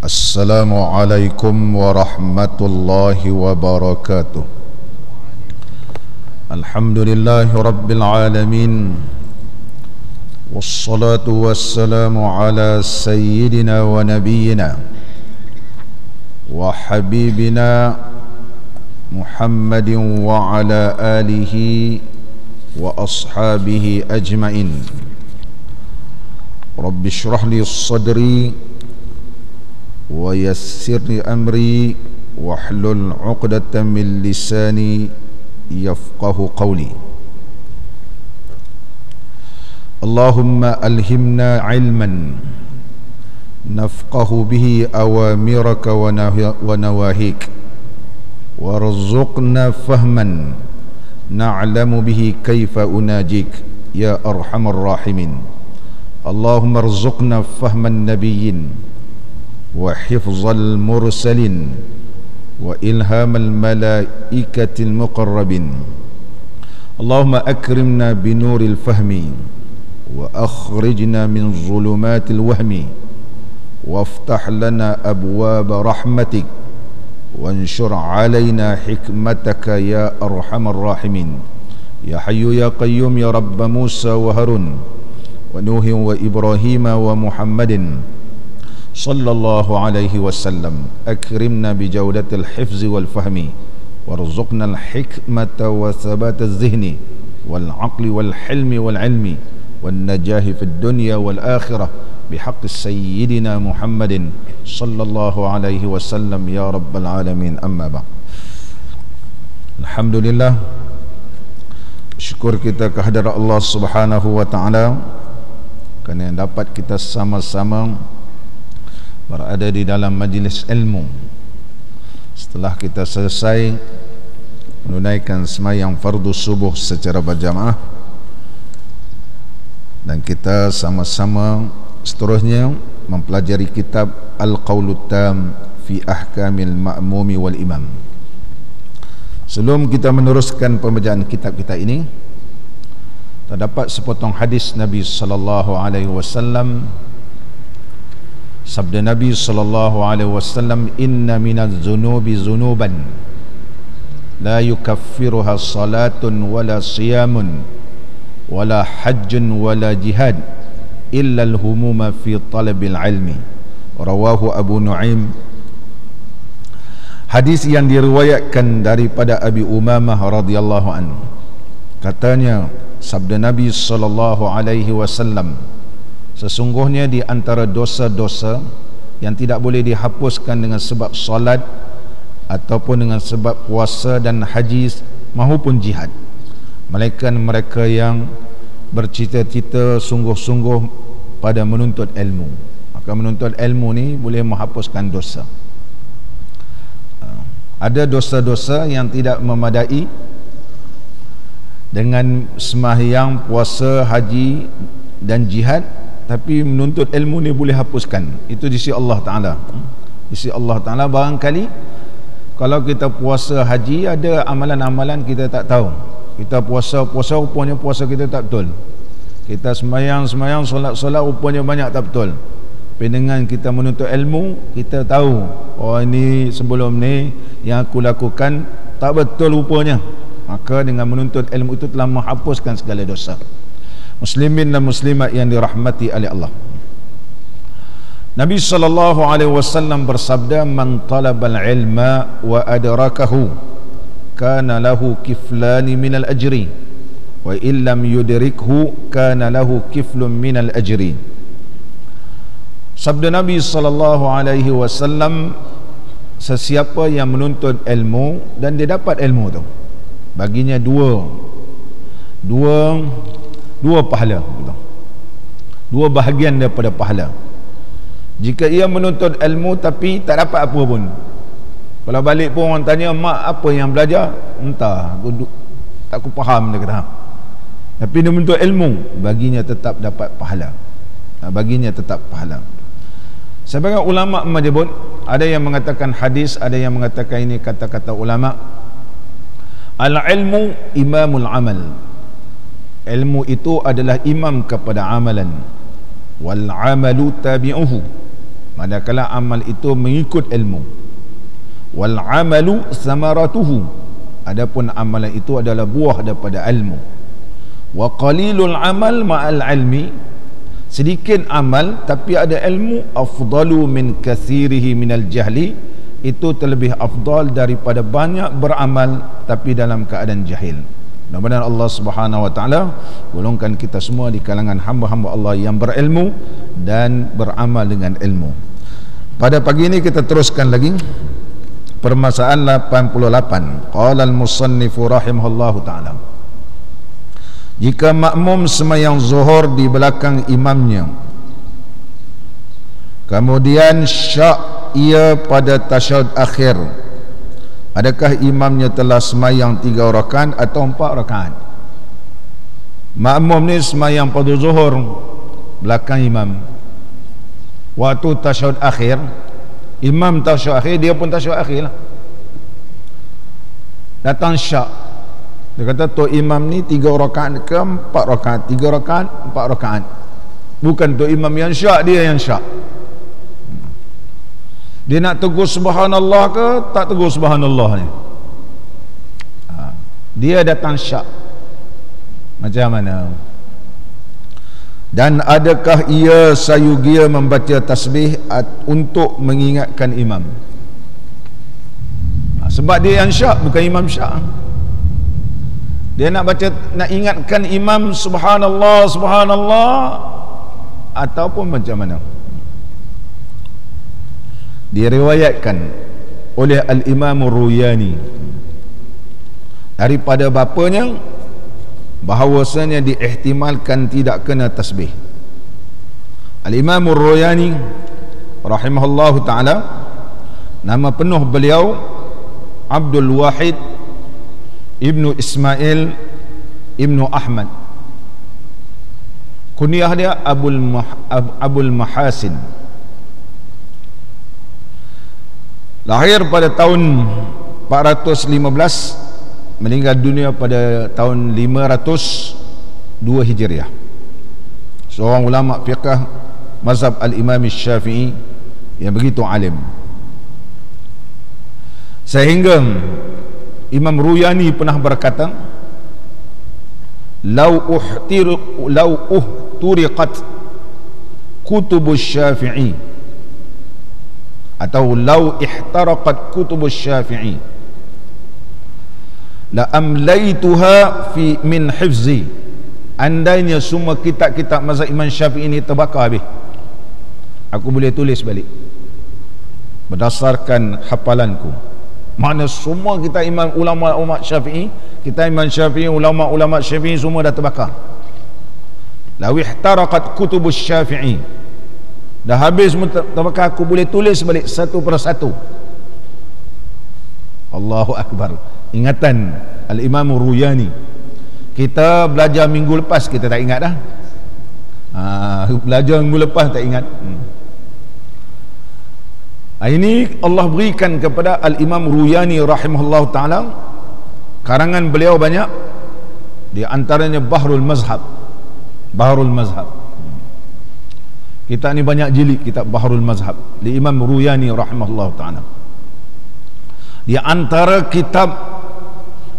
Assalamualaikum warahmatullahi wabarakatuh. Alhamdulillahi rabbil alamin. Wassalatu wassalamu ala sayyidina wa nabiyyina wa habibina Muhammadin wa ala alihi wa ashabihi ajmain. Rabbi shrah li sadri wa yassirni amri wahlul 'uqdatam min lisani yafqahu qawli. Allahumma alhimna ilman nafqahu bihi awamiraka wa nawahik, warzuqna fahman na'lamu bihi kaifa unajik ya arhamar rahimin. Allahumma arzuqna fahman nabiyyin wa hifzal mursalin wa ilhamal malaikatil muqarrabin. Allahumma akrimna binuril fahmi wa akhrijna min zulumatil wahmi waftah lana abwaba rahmatik wanshur alayna hikmataka ya arhamar rahimin. Ya hayyu ya qayyum ya rabb Musa wa Harun wa Nuh wa Ibrahim wa Muhammadin sallallahu alaihi wasallam. Akrimna bijawdatil hifzi wal fahmi warzuqna al hikmata wa thabata az-zihni wal aqli wal hilmi wal ilmi wan najahi fid dunya wal akhirah bihaqqi sayyidina Muhammadin sallallahu alaihi wasallam ya rabbal alamin. Amma ba'd. Alhamdulillah, syukur kita kehadirat Allah Subhanahu wa taala kerana dapat kita sama-sama berada di dalam majlis ilmu setelah kita selesai menunaikan sembahyang fardu subuh secara berjamaah, dan kita sama-sama seterusnya mempelajari kitab Al-Qawlut Tam fi Ahkamil Ma'mumi wal Imam. Sebelum kita meneruskan pembacaan kitab kita ini, terdapat sepotong hadis Nabi sallallahu alaihi wasallam. Sabda Nabi sallallahu alaihi wasallam, inna minaz zunubi zunuban la yukaffiruha salatun wala siyamun wala hajjun wala jihad illa al-humuma fi talabil ilmi. Rawahu Abu Nu'aim. Hadis yang diriwayatkan daripada Abi Umamah radhiyallahu anhu. Katanya, sabda Nabi sallallahu alaihi wasallam, sesungguhnya di antara dosa-dosa yang tidak boleh dihapuskan dengan sebab solat ataupun dengan sebab puasa dan haji maupun jihad, melainkan mereka yang bercita-cita sungguh-sungguh pada menuntut ilmu. Maka menuntut ilmu ni boleh menghapuskan dosa. Ada dosa-dosa yang tidak memadai dengan sembahyang, puasa, haji dan jihad, tapi menuntut ilmu ni boleh hapuskan. Itu di sisi Allah Ta'ala. Di sisi Allah Ta'ala, barangkali kalau kita puasa haji, ada amalan-amalan kita tak tahu. Kita puasa rupanya puasa kita tak betul. Kita sembahyang, solat rupanya banyak tak betul. Tapi dengan kita menuntut ilmu, kita tahu, oh ini sebelum ni yang aku lakukan tak betul rupanya. Maka dengan menuntut ilmu itu telah menghapuskan segala dosa. Muslimin dan muslimat yang dirahmati oleh Allah, Nabi sallallahu alaihi wasallam bersabda, man talabal ilma wa adrakahu kana lahu kiflani minal ajri wa illam yudrikhu kana lahu kiflun minal ajri. Sabda Nabi sallallahu alaihi wasallam, sesiapa yang menuntut ilmu dan dia dapat ilmu tu, baginya dua pahala, dua bahagian daripada pahala. Jika ia menuntut ilmu tapi tak dapat apa pun, kalau balik pun orang tanya, mak apa yang belajar? Entah, tak aku faham, dia kata. Tapi dia menuntut ilmu, baginya tetap dapat pahala. Baginya tetap pahala. Sebagai ulama menyebut, ada yang mengatakan hadis, ada yang mengatakan ini kata-kata ulama. Al-ilmu imamul amal. Ilmu itu adalah imam kepada amalan. Wal amalu tabi'uhu. manakala amal itu mengikut ilmu. Wal amalu samaratuhu, adapun amalan itu adalah buah daripada ilmu. Wa qalilul amal ma'al ilmi, sedikit amal tapi ada ilmu, afdalu min kathirihi minal jahli, itu terlebih afdal daripada banyak beramal tapi dalam keadaan jahil. Mudah-mudahan Allah Subhanahu wa taala golongkan kita semua di kalangan hamba-hamba Allah yang berilmu dan beramal dengan ilmu. Pada pagi ini kita teruskan lagi permasalahan 88. Qala al-musannif rahimahullahu taala, jika makmum sembahyang zuhur di belakang imamnya, kemudian syak ia pada tasyahud akhir, adakah imamnya telah sembahyang 3 rakaat atau 4 rakaat? Makmum ni sembahyang pada zuhur belakang imam, waktu tasyahud akhir, imam tasyahud akhir, dia pun tasyahud akhir lah. Datang syak, dia kata tu imam ni 3 rakaat ke 4 rakaat, 3 rakaat 4 rakaat. Bukan tu imam yang syak, dia yang syak. Dia nak tegur subhanallah ke tak tegur subhanallah ni, dia datang syak. Macam mana? Dan adakah ia sayugia membaca tasbih untuk mengingatkan imam? Sebab dia yang syak, bukan imam syak. Dia nak baca, nak ingatkan imam subhanallah subhanallah ataupun macam mana? Diriwayatkan oleh Al-Imam Ruyani daripada bapanya bahawasanya diihtimalkan tidak kena tasbih. Al-Imam Ruyani rahimahullahu ta'ala, nama penuh beliau Abdul Wahid Ibnu Ismail Ibnu Ahmad, kunyah dia Abul Mahasin. Lahir pada tahun 415, meninggal dunia pada tahun 502 Hijriah. Seorang ulama fiqh mazhab al-Imam Syafi'i yang begitu alim, sehingga Imam Ruyani pernah berkata, lau uhturiqat kutubus Syafi'i, atau lau ihtaraqat kutubus Syafi'i la amlaituha fi min hifzi, andainya semua kitab-kitab mazhab Imam Syafi'i ini terbakar habis, aku boleh tulis balik berdasarkan hafalanku. Mana semua kita imam ulama Syafi'i, kita Imam Syafi'i, ulama Syafi'i semua dah terbakar. Lau ihtaraqat kutubus Syafi'i, dah habis terbakar, aku boleh tulis balik satu persatu. Allahu Akbar. Ingatan Al-Imam Ruyani. Kita belajar minggu lepas, kita tak ingat dah. Belajar minggu lepas tak ingat. Ini Allah berikan kepada Al-Imam Ruyani rahimahullah ta'ala, karangan beliau banyak, di antaranya Bahrul Mazhab. Bahrul Mazhab, kita ni banyak jilid kitab Bahrul Mazhab di Imam Ruyani rahimahullah ta'ala. Di antara kitab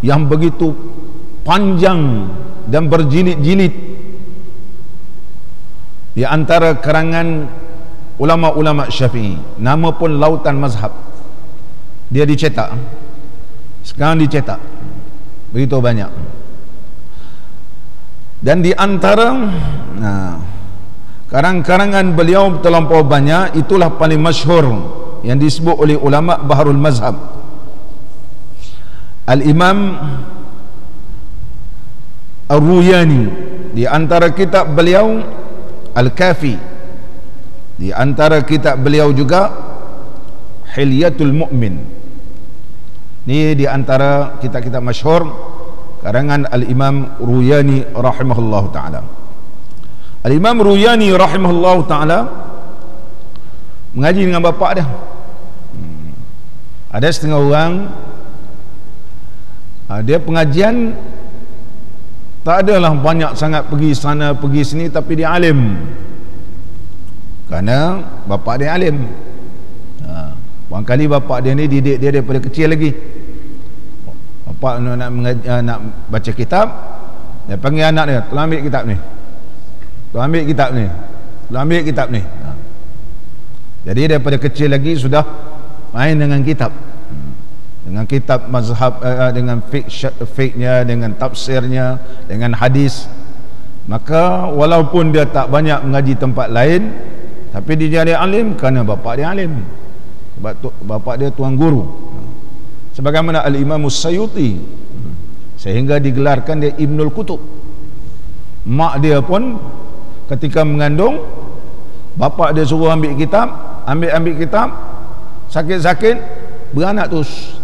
yang begitu panjang dan berjilid-jilid, di antara karangan ulama-ulama Syafi'i, nama pun Lautan Mazhab. Dia dicetak, sekarang dicetak begitu banyak. Dan di antara karang-karangan beliau terlampau banyak, itulah paling masyhur yang disebut oleh ulama Bahrul Mazhab. Al-Imam Ar-Ruyani, di antara kitab beliau Al-Kafi, di antara kitab beliau juga Hilyatul Mu'min. Ini di antara kitab-kitab masyhur karangan Al-Imam Ruyani rahimahullah ta'ala. Al-Imam Ruyani rahimahullah ta'ala mengaji dengan bapa dia. Ada setengah orang dia pengajian tak adalah banyak sangat pergi sana pergi sini, tapi dia alim. Kerana bapa dia alim. Barangkali bapa dia ni didik dia daripada kecil lagi. Bapa nak baca kitab, dia panggil anak dia, tolong ambil kitab ni, tolong ambil kitab ni, tolong ambil kitab ni. Jadi daripada kecil lagi sudah main dengan kitab, dengan kitab mazhab, dengan fiqhnya, dengan tafsirnya, dengan hadis. Maka walaupun dia tak banyak mengaji tempat lain, tapi dia jadi alim kerana bapa dia alim, sebab bapa dia tuan guru. Sebagaimana Al-Imam As-Sayuti, sehingga digelarkan dia Ibnul Kutub. Mak dia pun ketika mengandung, bapa dia suruh ambil kitab, ambil kitab, sakit-sakit beranak terus.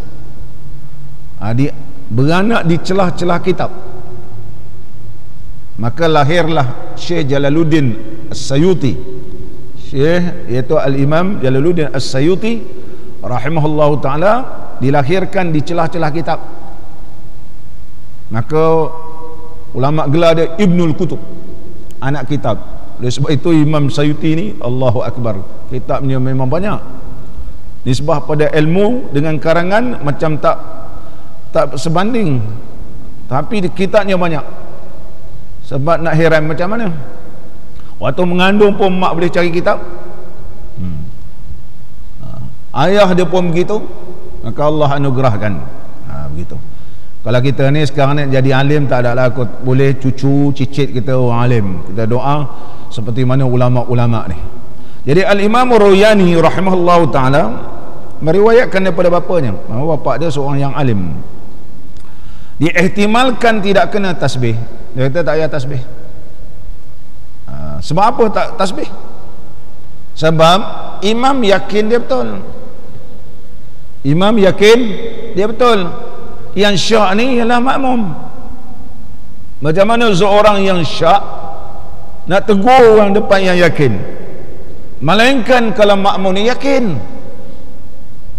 Dia beranak di celah-celah kitab. Maka lahirlah Syekh Jalaluddin As-Sayuti. Syekh iaitu Al-Imam Jalaluddin As-Sayuti rahimahullahu ta'ala, dilahirkan di celah-celah kitab. Maka ulama gelar dia Ibnul Kutub, anak kitab. Oleh sebab itu Imam Sayuti ni, Allahu Akbar, kitabnya memang banyak. Nisbah pada ilmu dengan karangan macam tak sebanding, tapi kitabnya banyak. Sebab nak heran macam mana, waktu mengandung pun mak boleh cari kitab, ayah dia pun begitu, maka Allah anugerahkan. Begitu. Kalau kita ni sekarang ni jadi alim, tak ada lah kot, boleh cucu cicit kita orang alim, kita doa seperti mana ulama-ulama ni. Jadi Al-Imam Ruyani rahimahullahu ta'ala meriwayatkan daripada bapanya, bapa dia seorang yang alim. Diihtimalkan tidak kena tasbih. Dia kata tak payah tasbih. Sebab apa tak tasbih? Sebab imam yakin dia betul. Imam yakin dia betul. Yang syak ni ialah makmum. Macam mana seorang yang syak nak tegur orang depan yang yakin? Melainkan kalau makmum ni yakin.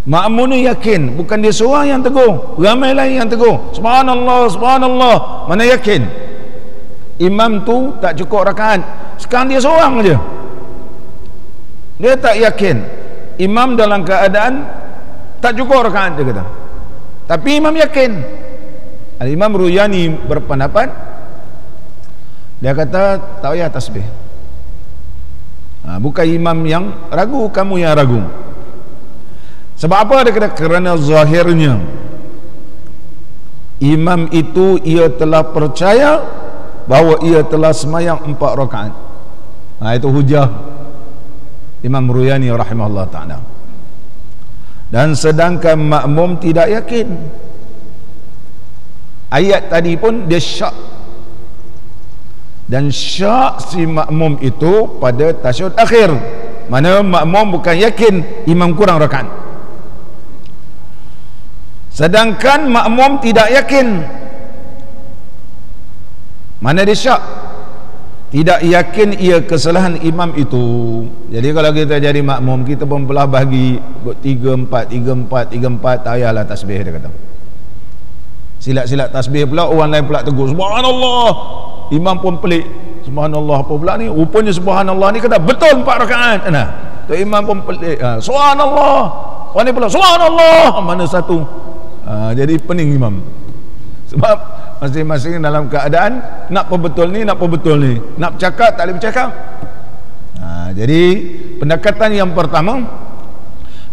Makmum ni yakin, bukan dia seorang yang tegur, ramai lain yang tegur, subhanallah, subhanallah. Mana yakin? Imam tu tak cukup rakaat, sekarang dia seorang aja, dia tak yakin. Imam dalam keadaan tak cukup rakaat, dia kata, tapi imam yakin. Al-Imam Ruyani berpendapat, dia kata tak payah tasbih. Bukan imam yang ragu, kamu yang ragu. Sebab apa? Dia kata kerana zahirnya imam itu ia telah percaya bahawa ia telah semayang 4 rakaat. Itu hujah Imam Ruyani rahimahullah ta'ala. Dan sedangkan makmum tidak yakin. Ayat tadi pun dia syak, dan syak si makmum itu pada tasyahud akhir, mana makmum bukan yakin imam kurang rakaat. Sedangkan makmum tidak yakin, mana dia syak, tidak yakin ia kesalahan imam itu. Jadi kalau kita jadi makmum, kita pun belah bagi 3-4, tak payahlah tasbih, dia kata. Silat-silat tasbih pula, orang lain pula tegur subhanallah, imam pun pelik, subhanallah apa pula ni, rupanya subhanallah ni kata betul 4 rakaat. Tu imam pun pelik, subhanallah, orang ni pula subhanallah, mana satu? Jadi pening imam, sebab masing-masing dalam keadaan nak apa betul ni, nak apa betul ni, nak bercakap tak boleh bercakap. Jadi pendekatan yang pertama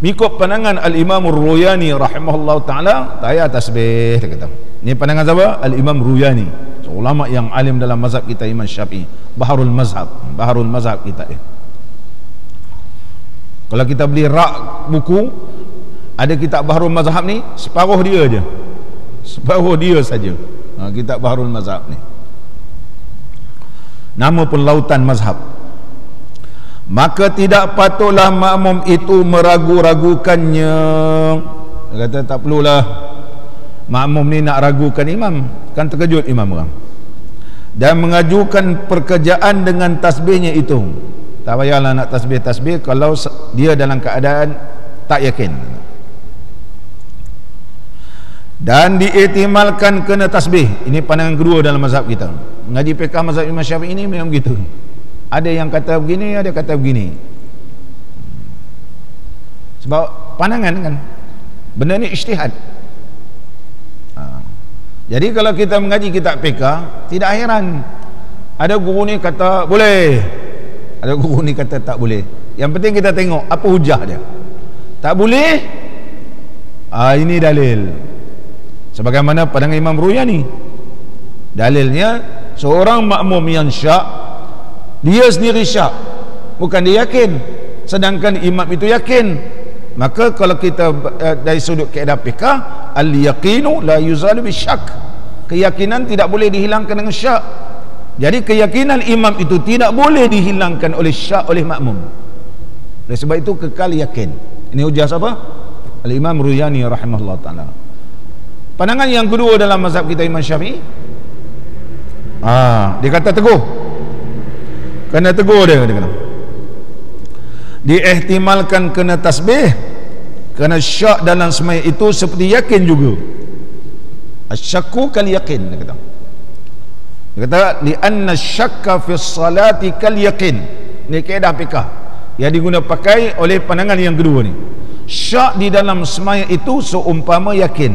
mengikut pandangan Al-Imam Ruyani rahimahullah ta'ala, tak payah tasbih, dia kata. Ini pandangan siapa? Al-Imam Ruyani, ulama yang alim dalam mazhab kita Imam Syafi'i, Baharul Mazhab kita. Kalau kita beli rak buku, ada kitab Baharul Mazhab ni, separuh dia je, separuh dia saja. Kitab Baharul Mazhab ni, nama pun Lautan Mazhab. Maka tidak patutlah makmum itu meragu-ragukannya. Dia kata tak perlulah makmum ni nak ragukan imam, kan terkejut imam orang, dan mengajukan pekerjaan dengan tasbihnya itu. Tak payahlah nak tasbih-tasbih kalau dia dalam keadaan tak yakin. Dan diihtimalkan kena tasbih. Ini pandangan kedua dalam mazhab kita. Mengaji fiqh mazhab Imam Syafi'i ini memang begitu. Ada yang kata begini, ada kata begini. Sebab pandangan kan, benda ni ijtihad. Jadi kalau kita mengaji kitab fiqh, tidak heran ada guru ni kata boleh, ada guru ni kata tak boleh. Yang penting kita tengok apa hujah dia. Tak boleh, ini dalil. Sebagaimana pandangan Imam Ruyani, dalilnya seorang makmum yang syak, dia sendiri syak, bukan dia yakin, sedangkan imam itu yakin. Maka kalau kita dari sudut kaedah fiqh, al-yaqinu la yuzalu bisyak, keyakinan tidak boleh dihilangkan dengan syak. Jadi keyakinan imam itu tidak boleh dihilangkan oleh syak, oleh makmum. Oleh sebab itu kekal yakin. Ini hujah siapa? Al-Imam Ruyani rahimahullah ta'ala. Pandangan yang kedua dalam mazhab kita Imam Syafi'i, dia kata teguh, kena teguh dia kena. Diihtimalkan kena tasbih, kena syak dalam sembahyang itu seperti yakin juga. Asyakku kal yakin, dia kata. Dia kata li anna syakka fi salati kal yakin. Ini kaedah fiqh yang digunakan pakai oleh pandangan yang kedua ni. Syak di dalam sembahyang itu seumpama yakin.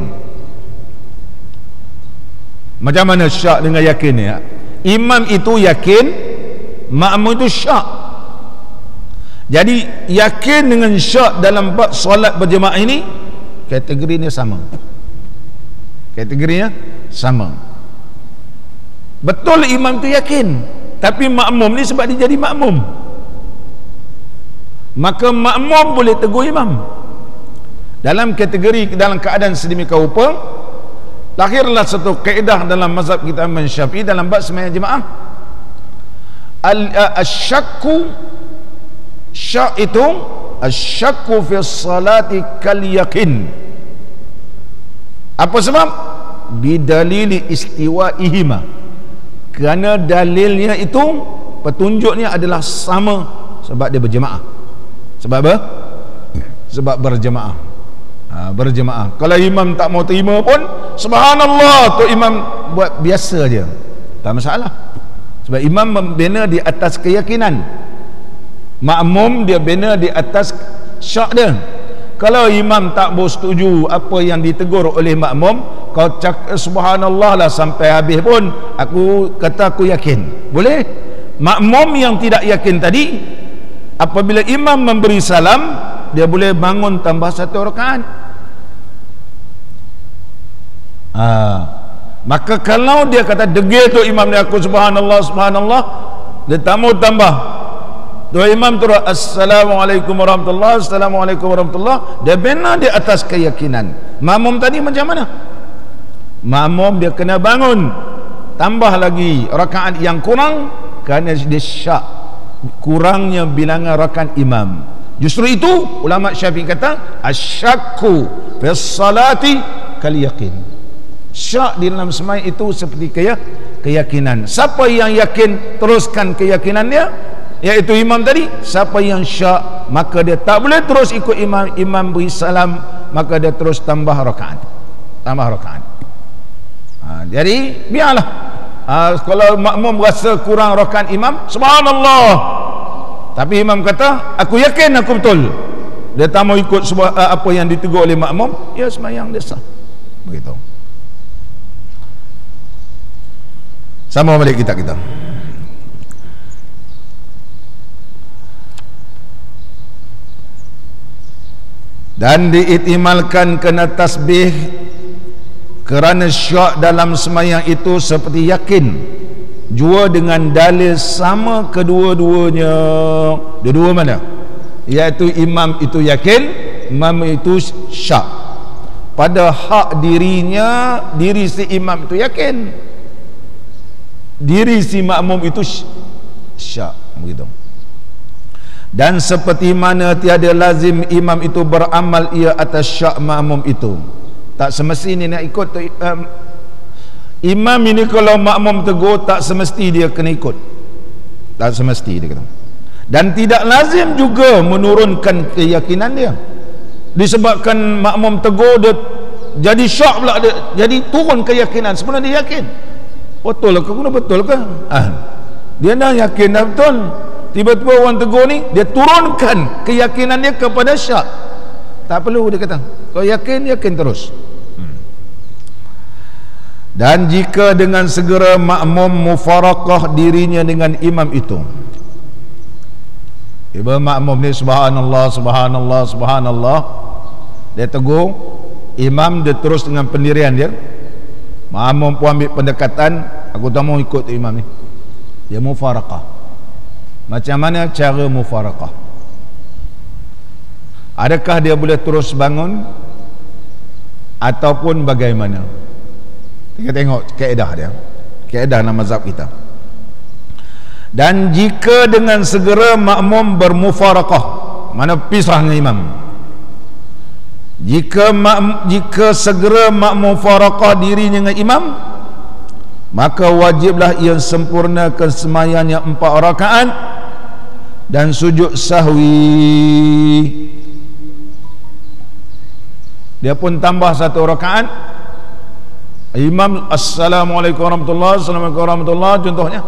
Macam mana syak dengan yakin ni? Imam itu yakin, makmum itu syak. Jadi yakin dengan syak dalam bab solat berjemaah ini kategorinya sama. Kategorinya sama. Betul imam itu yakin, tapi makmum ni sebab dia jadi makmum, maka makmum boleh tegur imam. Dalam kategori, dalam keadaan sedemikian rupa, lahirlah satu kaedah dalam mazhab kita Imam Syafi'i dalam bab sembahyang jemaah. Asyakku, syak itu asyakku fi salati kal yakin. Apa sebab? Bidalili istiwaihima, kerana dalilnya itu, petunjuknya adalah sama, sebab dia berjemaah. Sebab apa? Sebab berjemaah. Berjemaah. Kalau imam tak mau terima pun, subhanallah, tu imam buat biasa je, tak masalah. Sebab imam membina di atas keyakinan, makmum dia bina di atas syak dia. Kalau imam tak bersetuju apa yang ditegur oleh makmum, kau cakap subhanallah lah sampai habis pun, aku kata aku yakin, boleh. Makmum yang tidak yakin tadi, apabila imam memberi salam, dia boleh bangun tambah satu rakaat. Maka kalau dia kata degil tu imam dia, aku subhanallah subhanallah, dia tak mau tambah, tu imam terus assalamualaikum warahmatullahi, assalamualaikum warahmatullahi, dia bina di atas keyakinan. Makmum tadi macam mana? Makmum dia kena bangun tambah lagi rakaat yang kurang, kerana dia syak kurangnya bilangan rakaat imam. Justru itu ulama Syafi'i kata asyakku fi salati kal yakin. Syak di dalam sembahyang itu seperti keyakinan. Siapa yang yakin, teruskan keyakinan dia, iaitu imam tadi. Siapa yang syak, maka dia tak boleh terus ikut imam. Imam beri salam, maka dia terus tambah rakaat. Jadi biarlah. Kalau makmum rasa kurang rakaat imam, subhanallah, tapi imam kata aku yakin aku betul, dia tak mau ikut apa yang ditegur oleh makmum, ya sembahyang dia sah. Begitu. Sama balik kita. Dan diiktimalkan kena tasbih kerana syak dalam sembahyang itu seperti yakin, jua dengan dalil sama kedua-duanya. Dua-dua mana? Iaitu imam itu yakin, imam itu syak. Pada hak dirinya, diri si imam itu yakin, diri si makmum itu syak. Begitu. Dan seperti mana tiada lazim imam itu beramal ia atas syak makmum itu. Tak semestinya nak ikut imam ini. Kalau makmum tegur, tak semesti dia kena ikut, tak semesti dia kata. Dan tidak lazim juga menurunkan keyakinan dia. Disebabkan makmum tegur, dia jadi syak pula, dia jadi turun keyakinan. Sebenarnya dia yakin, betul ke? Betul ke? Dia dah yakin dah betul, tiba-tiba orang tegur ni, dia turunkan keyakinan dia kepada syak. Tak perlu, dia kata. Kalau yakin, yakin terus. Dan jika dengan segera makmum mufaraqah dirinya dengan imam itu. Ibu makmum ni subhanallah, subhanallah, subhanallah, dia tegur, imam dia terus dengan pendirian dia. Makmum pun ambil pendekatan, aku tak mau ikut imam ni. Dia mufaraqah. Macam mana cara mufaraqah? Adakah dia boleh terus bangun ataupun bagaimana? Kita tengok kaedah dia, kaedah dalam mazhab kita. Dan jika dengan segera makmum bermufaraqah, mana pisah dengan imam, jika segera makmum mufaraqah diri dengan imam, maka wajiblah ia sempurnakan semayangnya 4 rakaat dan sujud sahwi. Dia pun tambah 1 rakaat. Imam assalamualaikum warahmatullahi, assalamualaikum warahmatullahi, contohnya,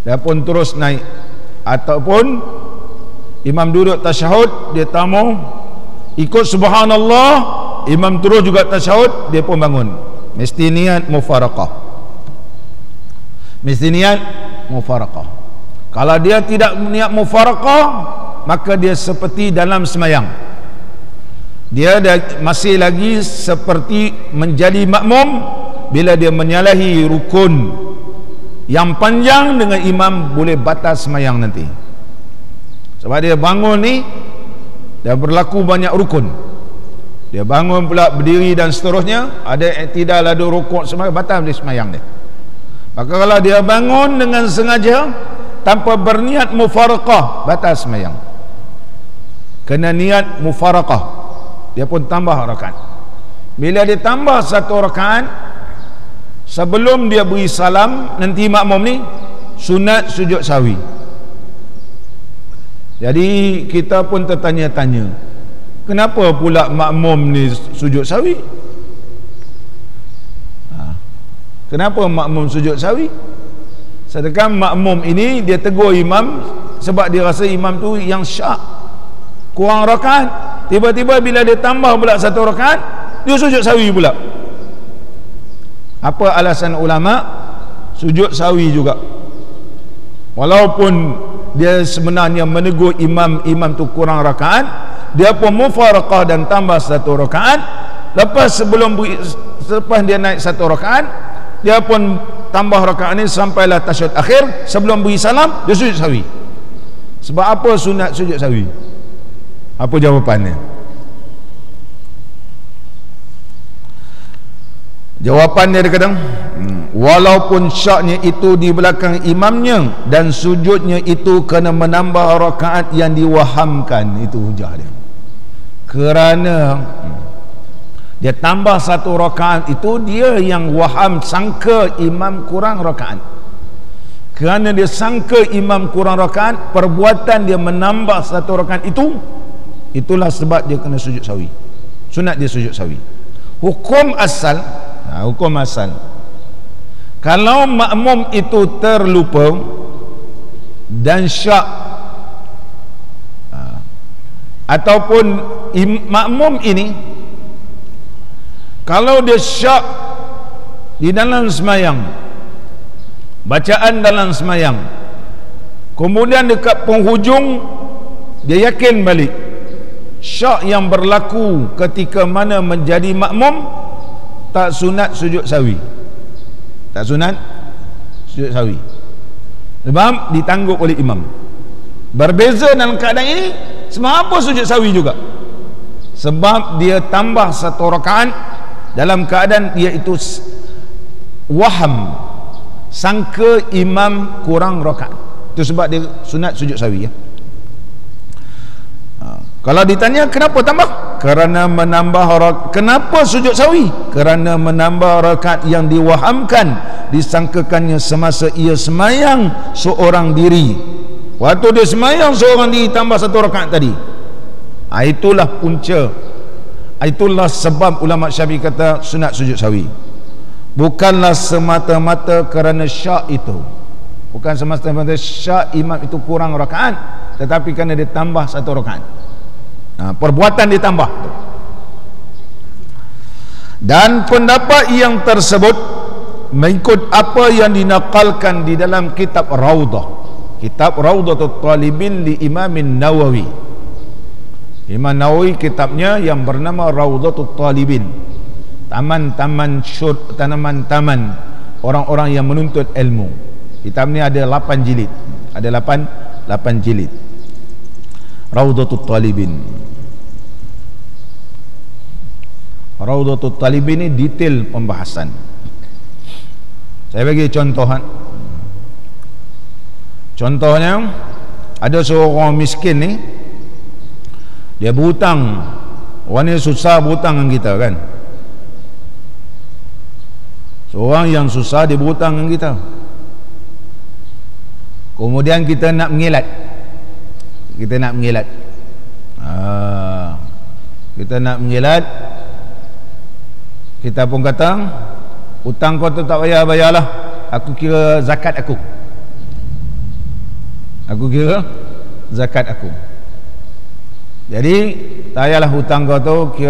dia pun terus naik. Ataupun imam duduk tasyahud, dia tamu ikut subhanallah, imam terus juga tasyahud, dia pun bangun. Mesti niat mufaraqah, mesti niat mufaraqah. Kalau dia tidak niat mufaraqah, maka dia seperti dalam semayang, dia masih lagi seperti menjadi makmum bila dia menyalahi rukun yang panjang dengan imam, boleh batas semayang nanti. Sebab dia bangun ni, dia berlaku banyak rukun, dia bangun pula berdiri dan seterusnya, ada i'tidal, ada rukun, semayang batal dia semayang dia. Maka kalau dia bangun dengan sengaja tanpa berniat mufaraqah, batal semayang. Kena niat mufaraqah, dia pun tambah rakaat. Bila dia tambah 1 rakaat, sebelum dia beri salam, nanti makmum ni sunat sujud sahwi. Jadi kita pun tertanya-tanya, kenapa pula makmum ni sujud sahwi? Kenapa makmum sujud sahwi? Sedangkan makmum ini dia tegur imam sebab dia rasa imam tu yang syak, kurang rakaat. Tiba-tiba bila dia tambah pula 1 rakaat, dia sujud sahwi pula. Apa alasan ulama? Sujud sahwi juga, walaupun dia sebenarnya menegur imam, imam tu kurang rakaat, dia pun mufaraqah dan tambah 1 rakaat. Lepas selepas dia naik 1 rakaat, dia pun tambah rakaat ni sampailah tasyahud akhir. Sebelum beri salam, dia sujud sahwi. Sebab apa sunat sujud sahwi? Apa jawapannya? Jawapannya dia kata, walaupun syaknya itu di belakang imamnya dan sujudnya itu kena menambah rakaat yang diwahamkan, itu hujah dia. Kerana dia tambah 1 rakaat itu, dia yang waham, sangka imam kurang rakaat. Kerana dia sangka imam kurang rakaat, perbuatan dia menambah 1 rakaat itu, itulah sebab dia kena sujud sahwi. Sunat dia sujud sahwi. Hukum asal, hukum asal, kalau makmum itu terlupa dan syak, ataupun makmum ini kalau dia syak di dalam semayang, bacaan dalam semayang, kemudian dekat penghujung dia yakin balik, syak yang berlaku ketika mana menjadi makmum, tak sunat sujud sahwi, tak sunat sujud sahwi, sebab ditangguh oleh imam. Berbeza dalam keadaan ini, sebab apa sujud sahwi juga? Sebab dia tambah 1 rakaat dalam keadaan dia itu waham, sangka imam kurang rakaat. Itu sebab dia sunat sujud sahwi, ya. Kalau ditanya kenapa tambah? Kerana menambah kenapa sujud sahwi? Kerana menambah rakaat yang diwahamkan, disangkakannya semasa ia semayang seorang diri. Waktu dia semayang seorang diri tambah 1 rakaat tadi. Itulah punca, itulah sebab ulama Syafi'i kata sunat sujud sahwi. Bukanlah semata-mata kerana syak itu, bukan semata-mata syak imam itu kurang rakaat, tetapi kerana dia tambah 1 rakaat. Perbuatan ditambah. Dan pendapat yang tersebut mengikut apa yang dinakalkan di dalam kitab Raudah, kitab Raudatul Talibin li Imamin Nawawi. Imam Nawawi kitabnya yang bernama Raudatul Talibin, taman-taman tanaman-taman orang-orang yang menuntut ilmu. Kitab ni ada 8 jilid, ada 8 jilid. Raudatul Talibin. Raudatul Talibin ni detail pembahasan. Saya bagi contohan. Contohnya, ada seorang miskin ni, dia berhutang. Orang ni susah berhutang dengan kita kan. Seorang yang susah dia berhutang dengan kita. Kemudian kita nak mengelat. Kita nak mengelat. Kita pun kata, hutang kau tu tak payah bayarlah, aku kira zakat aku. Aku kira zakat aku. Jadi tak payahlah hutang kau tu,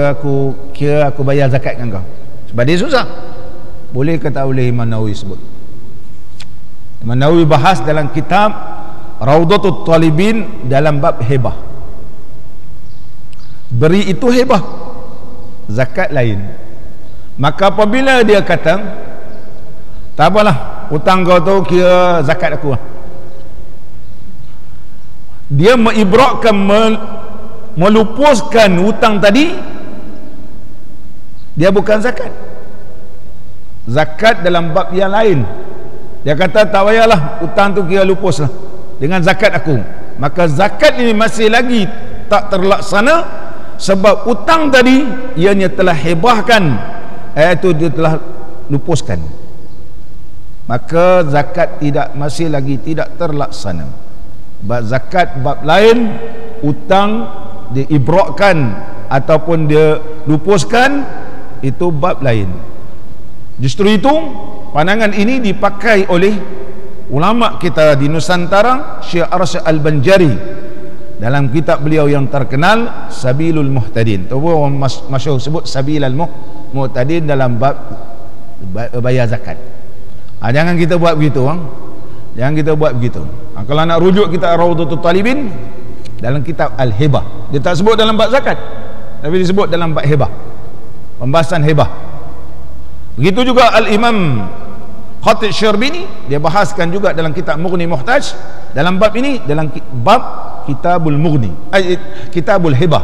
kira aku bayar zakat dengan kau. Sebab dia susah. Boleh ke tak boleh? Imam Nawawi sebut. Imam Nawawi bahas dalam kitab Raudatul Talibin dalam bab hebah. Beri itu hebah, zakat lain. Maka apabila dia kata, tak apalah, hutang kau tu kira zakat aku, dia mengibrakkan, melupuskan hutang tadi, dia bukan zakat. Zakat dalam bab yang lain. Dia kata tak payahlah, hutang tu kira lupuslah dengan zakat aku. Maka zakat ini masih lagi tak terlaksana, sebab hutang tadi ianya telah hebahkan, iaitu dia telah lupuskan. Maka zakat masih lagi tidak terlaksana. Bab zakat bab lain, hutang dia ibrakkan ataupun dia lupuskan, itu bab lain. Justru itu pandangan ini dipakai oleh ulama kita di Nusantara, Syekh Arsyad Al-Banjari dalam kitab beliau yang terkenal Sabilul Muhtadin. Tu orang masyhur sebut Sabilul Muhtadin dalam bab bayar zakat. Jangan kita buat begitu, jangan kita buat begitu. Kalau nak rujuk kita Raudatul Talibin dalam kitab Al-Hibah, dia tak sebut dalam bab zakat, tapi disebut dalam bab hebah, pembahasan hebah. Begitu juga Al-Imam Khatib Syarbini, dia bahaskan juga dalam kitab Mughni Muhtaj dalam bab ini, dalam bab Kitabul Mughni, Kitabul Hibah,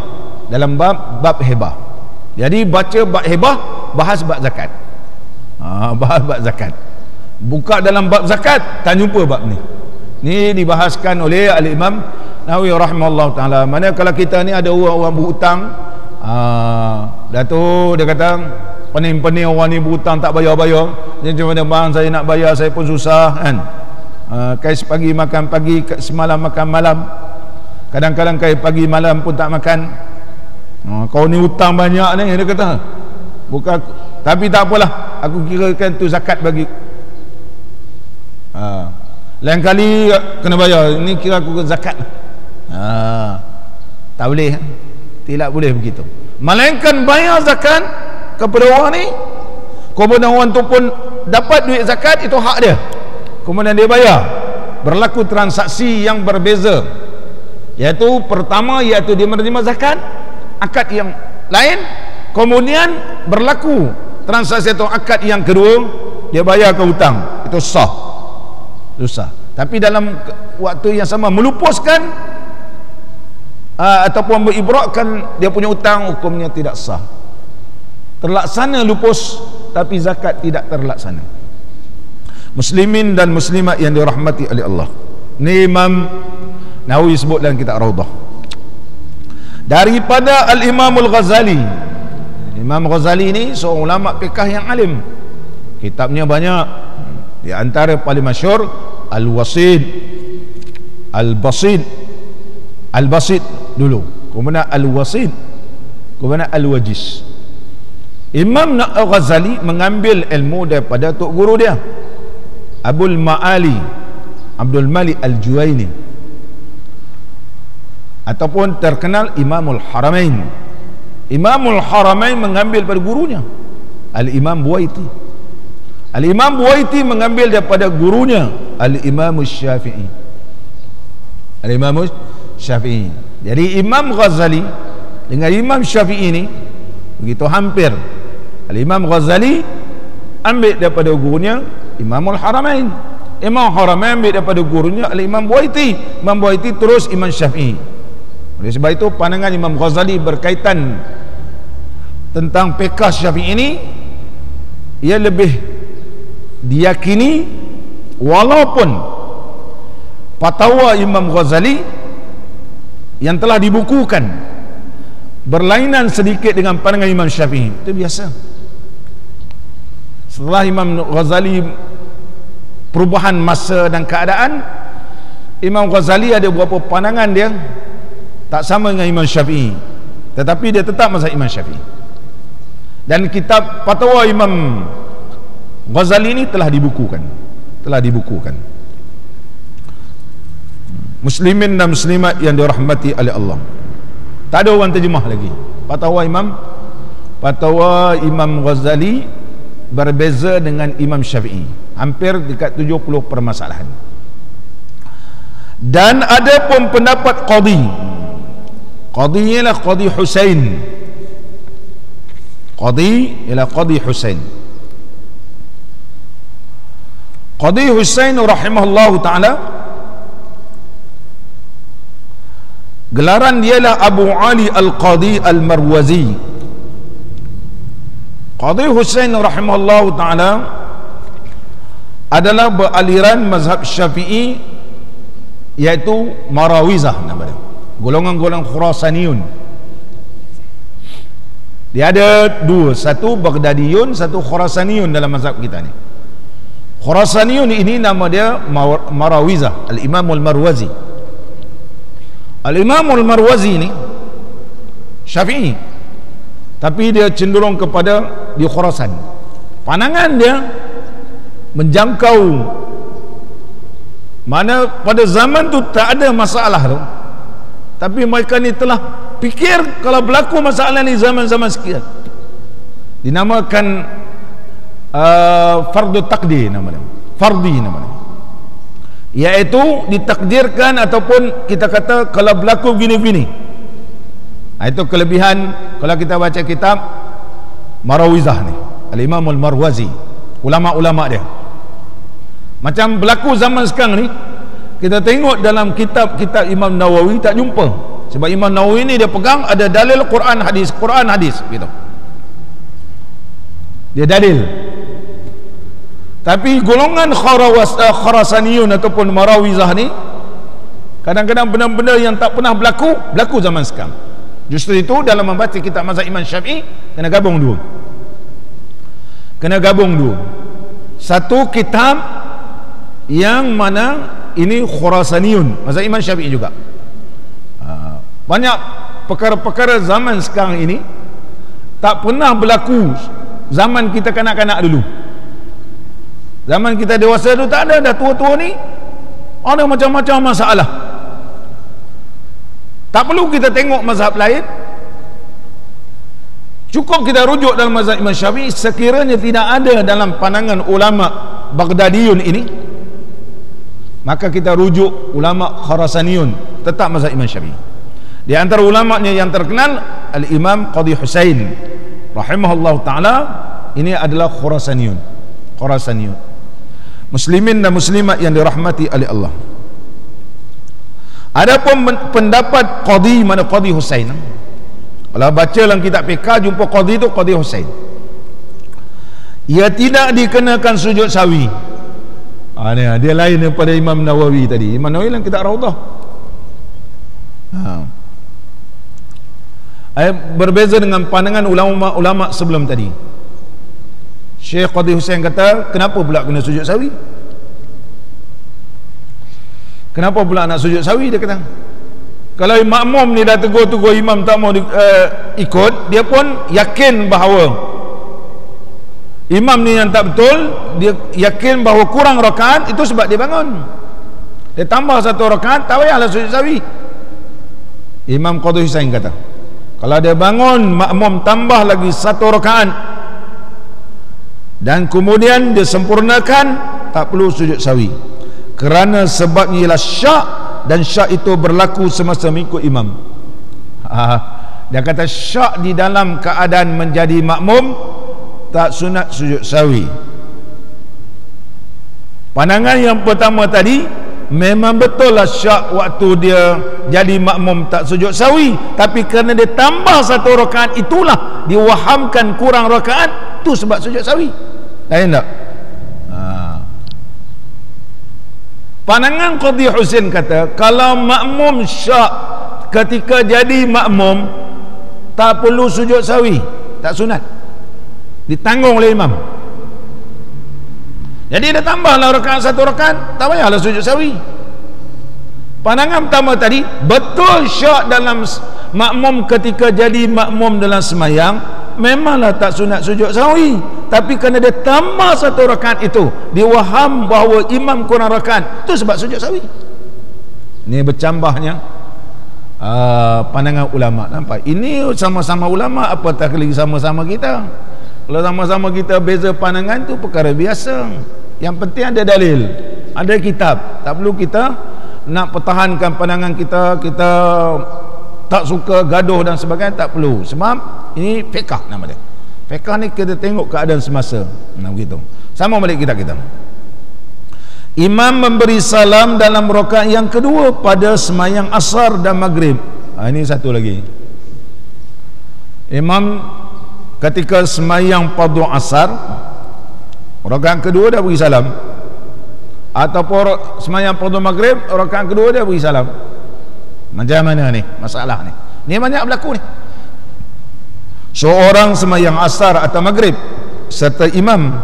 dalam bab hebah. Jadi baca bab hebah, bahas bab zakat. Bahas bab zakat. Buka dalam bab zakat, tak jumpa bab ni. Ni dibahaskan oleh Al-Imam Nawawi rahimahullah taala. Mana kalau kita ni ada orang berhutang, dah tu dia kata, pening-pening orang ni berhutang tak bayar-bayar. Dia cuma dia, bang saya nak bayar, saya pun susah kan. Kais pagi makan pagi, semalam makan malam. Kadang-kadang kais pagi malam pun tak makan. Kau ni hutang banyak ni, dia kata. Bukan, tapi tak apalah, aku kirakan tu zakat bagi. Lain kali kena bayar, ini kira aku zakat. Tak boleh, tidak boleh begitu. Melainkan bayar zakat kepada orang ni, kemudian orang tu pun dapat duit zakat, itu hak dia, kemudian dia bayar. Berlaku transaksi yang berbeza, iaitu pertama, iaitu dia menerima zakat, akad yang lain. Kemudian berlaku transaksi atau akad yang kedua, dia bayar ke hutang, itu sah, susah. Tapi dalam waktu yang sama melupuskan ataupun beribrakkan dia punya hutang, hukumnya tidak sah. Terlaksana lupus, tapi zakat tidak terlaksana. Muslimin dan muslimat yang dirahmati oleh Allah, ni Imam Nawawi sebut dalam kitab Raudah. Daripada Al-Imam Al-Ghazali. Imam Ghazali ni seorang ulama fiqh yang alim, kitabnya banyak. Di antara paling masyhur Al-Wasid, Al-Basid, Al-Basid dulu, kemudian Al-Wasid, kemudian Al-Wajiz. Imam Ghazali mengambil ilmu daripada tok guru dia, Abdul Malik Al-Juwaini. ataupun terkenal Imamul Haramain. Imamul Haramain mengambil pada gurunya Al-Imam Buwaiti. Al-Imam Buwaiti mengambil daripada gurunya Al-Imam Syafi'i. Al-Imam Syafi'i. Jadi Imam Ghazali dengan Imam Syafi'i ini begitu hampir. Al-Imam Ghazali ambil daripada gurunya Imamul Haramain. Imam Haramain ambil daripada gurunya Al-Imam Buwaiti. Imam Buwaiti terus Imam Syafi'i. Oleh sebab itu pandangan Imam Ghazali berkaitan tentang fiqh Syafi'i ini, ia lebih diyakini walaupun fatwa Imam Ghazali yang telah dibukukan berlainan sedikit dengan pandangan Imam Syafi'i. Itu biasa. Setelah Imam Ghazali perubahan masa dan keadaan, Imam Ghazali ada beberapa pandangan dia tak sama dengan Imam Syafi'i, tetapi dia tetap mazhab Imam Syafi'i. Dan kitab fatwa Imam Ghazali ini telah dibukukan. Muslimin dan muslimat yang dirahmati oleh Allah, tak ada orang terjemah lagi fatwa Imam Ghazali berbeza dengan Imam Syafi'i, hampir dekat 70 permasalahan. Dan ada pun pendapat qadi ialah Qadi Husain. Qadi Husain rahimahullahu ta'ala, gelaran dia ialah Abu Ali Al-Qadi Al-Marwazi. Qadi Husain rahimahullahu ta'ala adalah beraliran mazhab Syafi'i, iaitu Marawizah namanya, golongan-golongan Khurasaniyun. Dia ada dua, satu Baghdadiyun, satu Khurasaniyun dalam mazhab kita ni. Khurasaniyun ini nama dia Marawizah, Al-Imamul Marwazi. Al-Imamul Marwazi ni Syafi'i, tapi dia cenderung kepada di Khurasan. Pandangan dia menjangkau mana pada zaman tu tak ada masalah tu, tapi mereka ni telah fikir kalau berlaku masalah ni zaman-zaman sekian, dinamakan fardu takdir namanya, fardi namanya, iaitu ditakdirkan ataupun kita kata kalau berlaku gini-gini. Itu kelebihan kalau kita baca kitab Marawizah ni, Al-Imamul Marwazi, ulama-ulama dia. Macam berlaku zaman sekarang ni, kita tengok dalam kitab-kitab Imam Nawawi tak jumpa. Sebab Imam Nawawi ni dia pegang ada dalil Quran hadis gitu, dia dalil. Tapi golongan Khurasaniyun ataupun Marawizah ni kadang-kadang benda-benda yang tak pernah berlaku zaman sekarang. Justru itu dalam membaca kitab mazhab Imam Syafi'i kena gabung dua. Satu kitab yang mana ini Khurasaniyun, mazhab Imam Syafi'i juga. Banyak perkara-perkara zaman sekarang ini tak pernah berlaku zaman kita kanak-kanak dulu. Zaman kita dewasa dulu tak ada, dah tua-tua ni ada macam-macam masalah. Tak perlu kita tengok mazhab lain, cukup kita rujuk dalam mazhab Imam Syafi'i. Sekiranya tidak ada dalam pandangan ulama Baghdadiyun ini, maka kita rujuk ulama Khurasaniyun, tetap mazhab Imam Syafi'i. Di antara ulamanya yang terkenal Al-Imam Qadi Husain rahimahullah ta'ala, ini adalah Khurasaniyun. Muslimin dan muslimat yang dirahmati oleh Allah. Adapun pendapat Qadi, mana Qadi Husain, kalau baca dalam kitab fiqh jumpa Qadi itu Qadi Husain, ia tidak dikenakan sujud sawi. Dia lain daripada Imam Nawawi tadi. Imam Nawawi dalam kitab Raudhah berbeza dengan pandangan ulama-ulama sebelum tadi. Syekh Qadi Husain kata, kenapa pula kena sujud sawi? Kenapa pula nak sujud sawi? Dia kata, kalau makmum ni dah tegur-tegur imam tak mau ikut, dia pun yakin bahawa imam ni yang tak betul, dia yakin bahawa kurang rakaat, itu sebab dia bangun, dia tambah satu rakaat, tak payahlah sujud sawi. Imam Qadhi Husain kata, kalau dia bangun makmum tambah lagi 1 rakaat dan kemudian dia sempurnakan, tak perlu sujud sahwi, kerana sebabnya ialah syak, dan syak itu berlaku semasa mengikut imam. Dia kata syak di dalam keadaan menjadi makmum tak sunat sujud sahwi. Pandangan yang pertama tadi memang betul lah syak waktu dia jadi makmum tak sujud sahwi, tapi kerana dia tambah 1 rakaat itulah diwahamkan kurang rakaat, tu sebab sujud sahwi. Lain tak? Pandangan Qadhi Husain kata, kalau makmum syak ketika jadi makmum tak perlu sujud sahwi, tak sunat, ditanggung oleh imam. Jadi dia tambahlah rakaat 1 rakaat, tak payahlah sujud sahwi. Pandangan pertama tadi betul syak dalam makmum ketika jadi makmum dalam semayang memanglah tak sunat sujud sahwi, tapi kerana dia tambah 1 rakaat itu, dia waham bahawa imam kurang rakaat, tu sebab sujud sahwi. Ini bercambahnya pandangan ulama. Nampak? Ini sama-sama ulama, apatah lagi sama-sama kita. Kalau sama-sama kita beza pandangan, tu perkara biasa. Yang penting ada dalil, ada kitab. Tak perlu kita nak pertahankan pandangan kita, kita tak suka gaduh dan sebagainya, tak perlu. Sebab ini fiqh nama dia. Fiqh ni kita tengok keadaan semasa. Nah begitu. Sama balik kita. Imam memberi salam dalam rakaat yang kedua pada semayang asar dan maghrib. Ini satu lagi. Imam ketika semayang fardu asar, rakaat kedua dah beri salam, ataupun semayang fardu maghrib, rakaat kedua dia beri salam. Macam mana ni masalah ni? Ni banyak berlaku ni. Seorang semayang asar atau maghrib serta imam,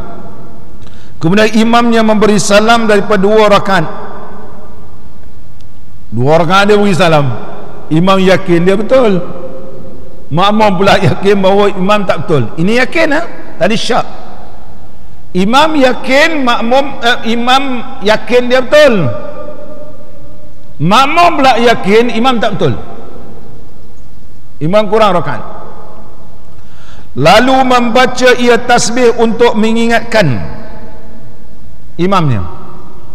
kemudian imamnya memberi salam daripada 2 rakaat. 2 rakaat dia beri salam, imam yakin dia betul, makmum pula yakin bahawa imam tak betul. Ini yakin tadi syak. Imam yakin, imam yakin dia betul, makmum pula yakin imam tak betul, imam kurang rakaat. Lalu membaca ia tasbih untuk mengingatkan imamnya.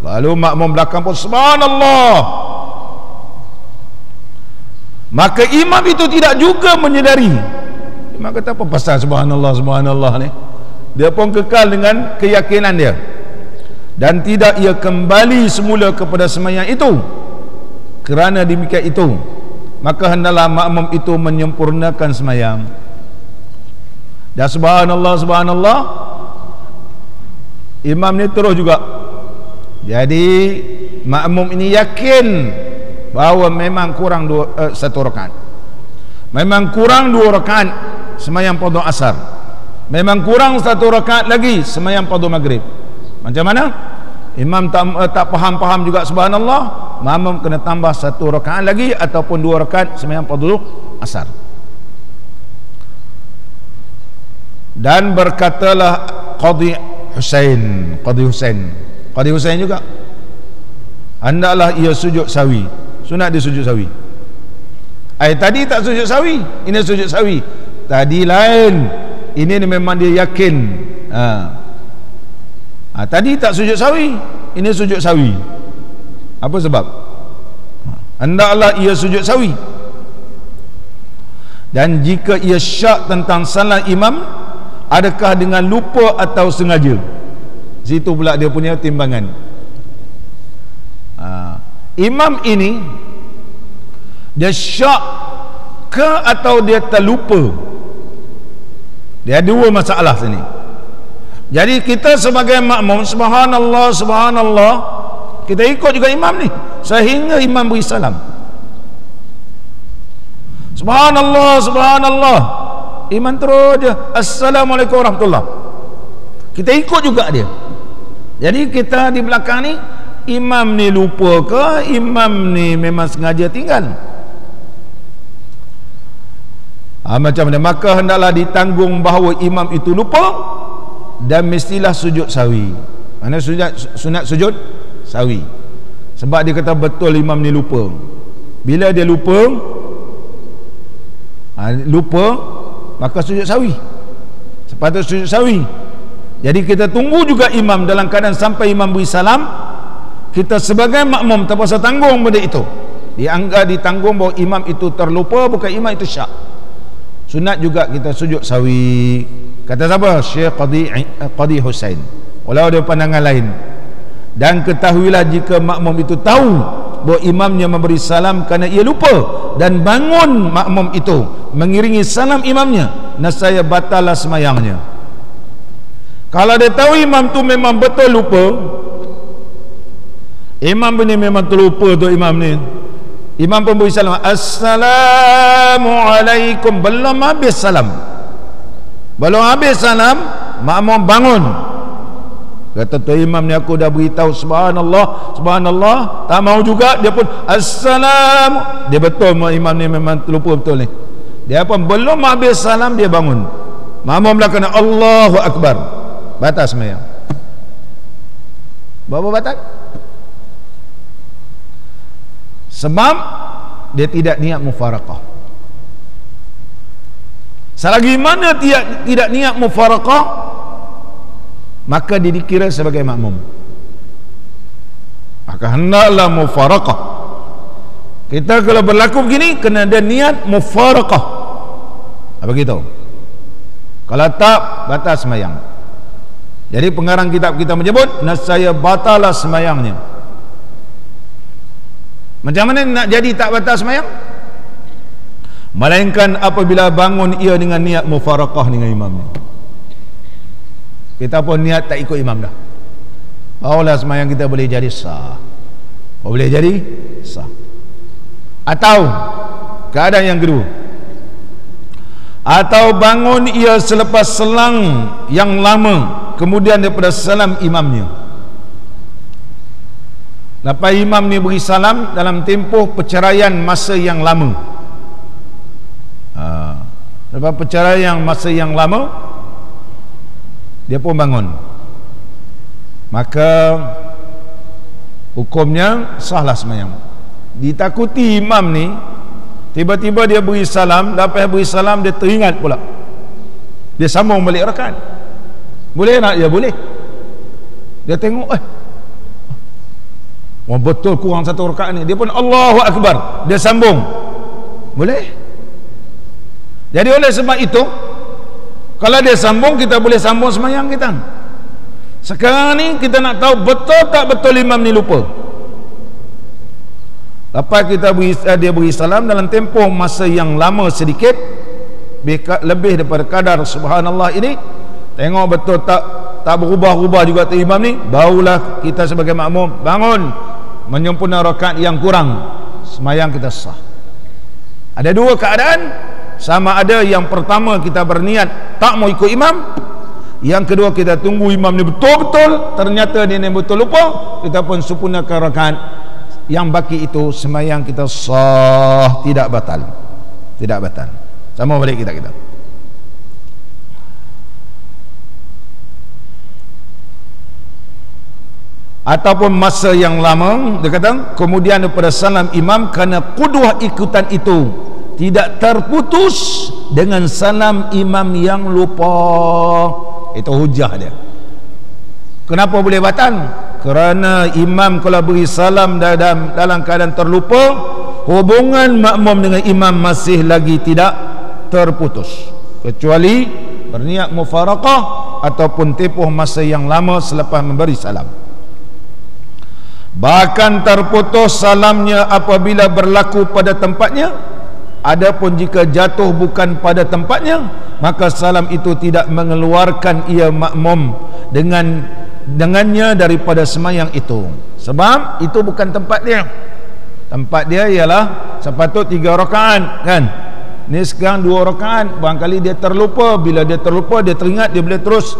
Lalu makmum belakang pun subhanallah. Maka imam itu tidak juga menyedari. Imam kata apa pasal subhanallah ni? Dia pun kekal dengan keyakinan dia, dan tidak ia kembali semula kepada sembahyang itu. Kerana demikian itu, maka hendaklah makmum itu menyempurnakan sembahyang. Dan subhanallah, imam ni terus juga. Jadi makmum ini yakin bahawa memang kurang 1 rakaat, memang kurang 2 rakaat sembahyang fardu asar, memang kurang 1 rakaat lagi sembahyang fardu maghrib. Macam mana? Imam tak faham juga subhanallah, makmum kena tambah 1 rakaat lagi ataupun 2 rakaat sembahyang fardu asar. Dan berkatalah Qadhi Husain juga, hendaklah ia sujud sahwi. Sunat dia sujud sahwi. Tadi tak sujud sahwi, ini sujud sahwi. Tadi lain, ini memang dia yakin. Tadi tak sujud sahwi, ini sujud sahwi. Apa sebab? Hendaklah ia sujud sahwi. Dan jika ia syak tentang salah imam, adakah dengan lupa atau sengaja? Situ pula dia punya timbangan. Imam ini dia syak ke atau dia terlupa? Dia ada 2 masalah sini. Jadi kita sebagai makmum subhanallah, kita ikut juga imam ni sehingga imam beri salam. Subhanallah, imam terus je assalamualaikum warahmatullahi, kita ikut juga dia. Jadi kita di belakang ni, imam ni lupa ke, imam ni memang sengaja tinggal? Macam mana? Maka hendaklah ditanggung bahawa imam itu lupa, dan mestilah sujud sahwi. Mana sunat sujud sahwi, sebab dia kata betul imam ni lupa. Bila dia lupa, lupa, maka sujud sawi. Sepatutnya sujud sawi. Jadi kita tunggu juga imam dalam keadaan sampai imam beri salam, kita sebagai makmum terpaksa tanggung benda itu. Dianggap ditanggung bahawa imam itu terlupa, bukan imam itu syak. Sunat juga kita sujud sawi. Kata siapa? Syekh Qadi Husain, walau ada pandangan lain. Dan ketahuilah jika makmum itu tahu bahawa imamnya memberi salam kerana ia lupa dan bangun makmum itu mengiringi salam imamnya, nescaya batallah semayangnya. Kalau dia tahu imam tu memang betul lupa, imam ni memang terlupa tu, imam ni, imam pun beri salam, Assalamualaikum, belum habis salam, makmum bangun, kata tu imam ni aku dah beritahu subhanallah, subhanallah, tak mau juga, dia pun Assalam, dia betul imam ni memang terlupa betul ni, dia pun belum habis salam dia bangun, makmum dah kena Allahu Akbar, batal sembahyang. Berapa batal? Sebab dia tidak niat mufaraqah. Selagi mana tidak niat mufaraqah, maka dia dikira sebagai makmum. Maka hendaklah mufaraqah. Kita kalau berlaku begini kena ada niat mufaraqah. Apa gitu? Kalau tak, batal sembahyang. Jadi pengarang kitab kita menyebut nescaya batalah sembahyangnya. Macam mana nak jadi tak batal sembahyang? Melainkan apabila bangun ia dengan niat mufaraqah dengan imamnya. Kita pun niat tak ikut imam dah, barulah sembahyang kita boleh jadi sah. Boleh jadi sah. Atau keadaan yang kedua, atau bangun ia selepas selang yang lama kemudian daripada salam imamnya. Lepas imam ni beri salam dalam tempoh perceraian masa yang lama, lepas perceraian masa yang lama dia pun bangun, maka hukumnya sahlah sembahyang. Ditakuti imam ni tiba-tiba dia beri salam, lepas beri salam dia teringat pula, dia sambung balik rakaat. Boleh tak? Ya boleh. Dia tengok, betul kurang satu rakaat ni, dia pun Allahu Akbar, dia sambung, boleh. Jadi oleh sebab itu, kalau dia sambung, kita boleh sambung sembahyang kita. Sekarang ni kita nak tahu betul tak betul imam ni lupa. Lepas dia beri salam dalam tempoh masa yang lama sedikit, lebih daripada kadar subhanallah ini, tengok betul tak berubah-ubah juga tu imam ni, barulah kita sebagai makmum bangun menyempurna rakaat yang kurang, sembahyang kita sah. Ada dua keadaan, sama ada yang pertama kita berniat tak mau ikut imam, yang kedua kita tunggu imam ni betul-betul, ternyata dia ni betul lupa, kita pun sempurnakan rakaat yang baki itu, sembahyang kita sah, tidak batal, tidak batal. Sama balik kita ataupun masa yang lama, dia kata kemudian daripada salam imam, kerana qudwah ikutan itu tidak terputus dengan salam imam yang lupa. Itu hujah dia. Kenapa boleh batal? Kerana imam kalau beri salam dalam keadaan terlupa, hubungan makmum dengan imam masih lagi tidak terputus, kecuali berniat mufaraqah ataupun tempoh masa yang lama selepas memberi salam. Bahkan terputus salamnya apabila berlaku pada tempatnya. Adapun jika jatuh bukan pada tempatnya, maka salam itu tidak mengeluarkan ia makmum dengannya daripada sembahyang itu, sebab itu bukan tempat dia. Tempat dia ialah sepatut 3 rakaat kan, ni sekarang 2 rakaat. Barangkali dia terlupa, bila dia terlupa dia teringat, dia boleh terus,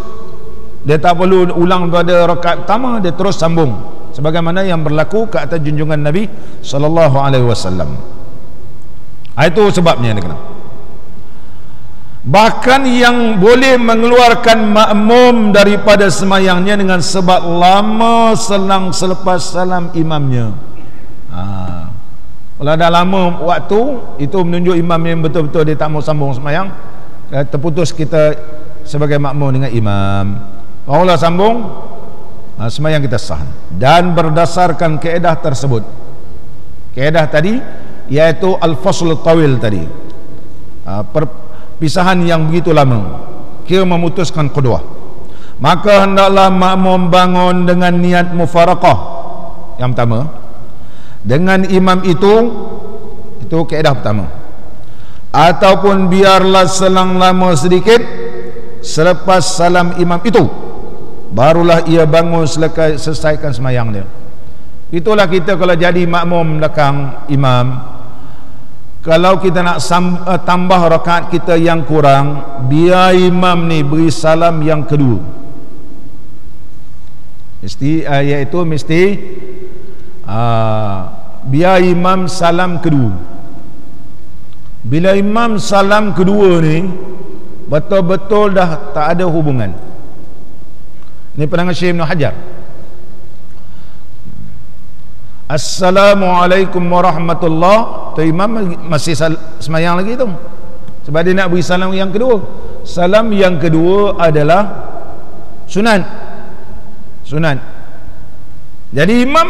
dia tak perlu ulang pada rakaat pertama, dia terus sambung, sebagaimana yang berlaku ke atas junjungan Nabi sallallahu alaihi wasallam. Itu sebabnya dia kena. Bahkan yang boleh mengeluarkan makmum daripada sembahyangnya dengan sebab lama selang selepas salam imamnya. Kalau dah lama waktu, itu menunjuk imam yang betul-betul dia tak mau sambung sembahyang, terputus kita sebagai makmum dengan imam. Kalau lah sambung, sembahyang kita sah. Dan berdasarkan kaedah tersebut, kaedah tadi iaitu al-fasl tawil tadi, perpisahan yang begitu lama, kira memutuskan qudwah, maka hendaklah makmum bangun dengan niat mufaraqah yang pertama dengan imam itu kaedah pertama, ataupun biarlah selang lama sedikit selepas salam imam itu barulah ia bangun selesaikan sembahyang dia. Itulah kita kalau jadi makmum belakang imam, kalau kita nak tambah rakaat kita yang kurang, biar imam ni beri salam yang kedua, mesti biar imam salam kedua. Bila imam salam kedua ni betul-betul dah tak ada hubungan. Ini pandangan Syekh Ibn Hajar. Assalamualaikum warahmatullah, tu imam masih semayang lagi tu, sebab dia nak beri salam yang kedua. Salam yang kedua adalah sunat. Jadi imam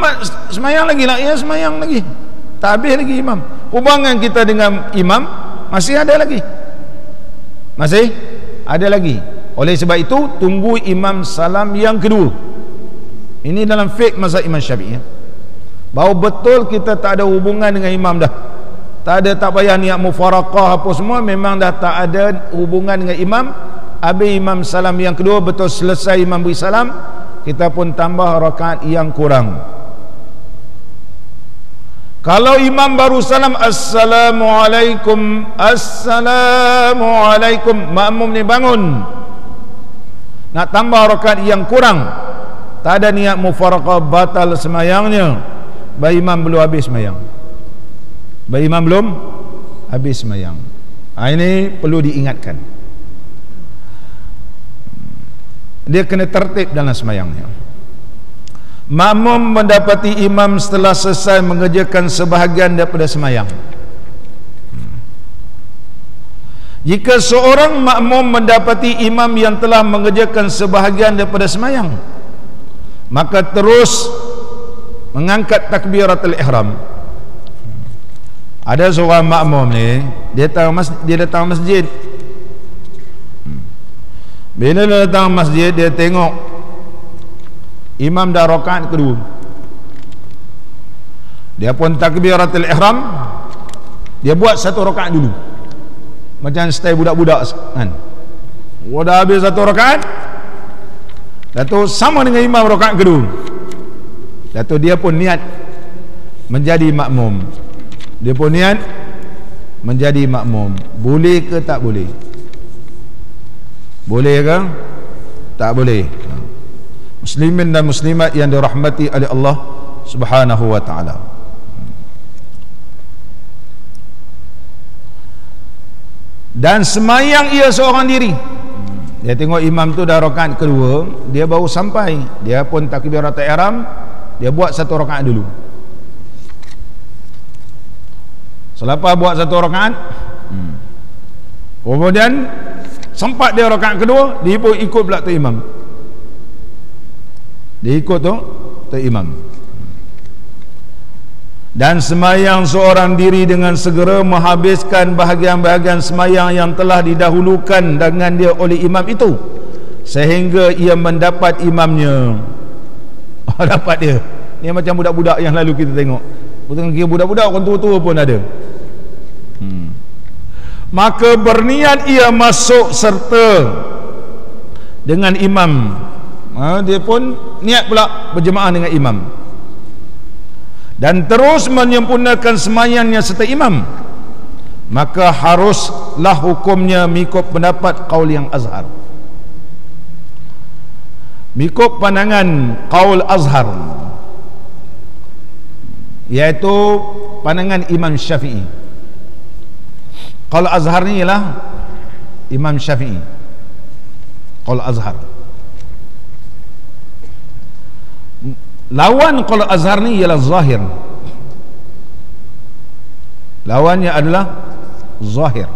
semayang lagi lah, ya semayang lagi, tak habis lagi imam. Hubungan kita dengan imam masih ada lagi, Oleh sebab itu tunggu imam salam yang kedua. Ini dalam fiqh mazhab Imam Syafi'i, bahawa betul kita tak ada hubungan dengan imam dah, tak payah niat mufaraqah apa semua, memang dah tak ada hubungan dengan imam. Habis imam salam yang kedua, betul selesai imam beri salam, kita pun tambah rakaat yang kurang. Kalau imam baru salam assalamualaikum, makmum ni bangun nak tambah rakaat yang kurang, tak ada niat mufaraqah, batal semayangnya. Bayi imam belum habis semayang. Ini perlu diingatkan, dia kena tertib dalam semayangnya. Makmum mendapati imam setelah selesai mengerjakan sebahagian daripada semayang. Jika seorang makmum mendapati imam yang telah mengerjakan sebahagian daripada semayang, maka terus mengangkat takbiratul ihram. Ada seorang makmum ni, dia datang masjid. Bila dia datang masjid, dia tengok imam dah rakaat kedua, dia pun takbiratul ihram, dia buat satu rakaat dulu, macam style budak-budak kan. Dah habis satu rakaat, Dato' sama dengan imam rakaat kedua, Dato' dia pun niat menjadi makmum. Boleh ke tak boleh? Boleh ke tak boleh? Muslimin dan muslimat yang dirahmati oleh Allah Subhanahu wa ta'ala, dan semayang ia seorang diri. Dia tengok imam tu dah rakaat kedua, dia baru sampai, dia pun takbiratul ihram, dia buat satu rakaat dulu. Selepas buat satu rakaat, kemudian sempat dia rakaat kedua, dia pun ikut pula tu imam. Dan semayang seorang diri dengan segera menghabiskan bahagian-bahagian semayang yang telah didahulukan dengan dia oleh imam itu, sehingga ia mendapat imamnya. Dapat dia. Ni macam budak-budak yang lalu kita tengok. Bukan kira budak-budak, orang tua-tua pun ada. Maka berniat ia masuk serta dengan imam. Dia pun niat pula berjemaah dengan imam, dan terus menyempurnakan semayangnya serta imam, maka haruslah hukumnya mengikut pendapat qaul yang azhar, mengikut pandangan qaul azhar, iaitu pandangan Imam Syafi'i. Qaul azhar ni ialah Imam Syafi'i, qaul azhar. Lawan qaul azhar ni ialah zahir. Lawannya adalah zahir.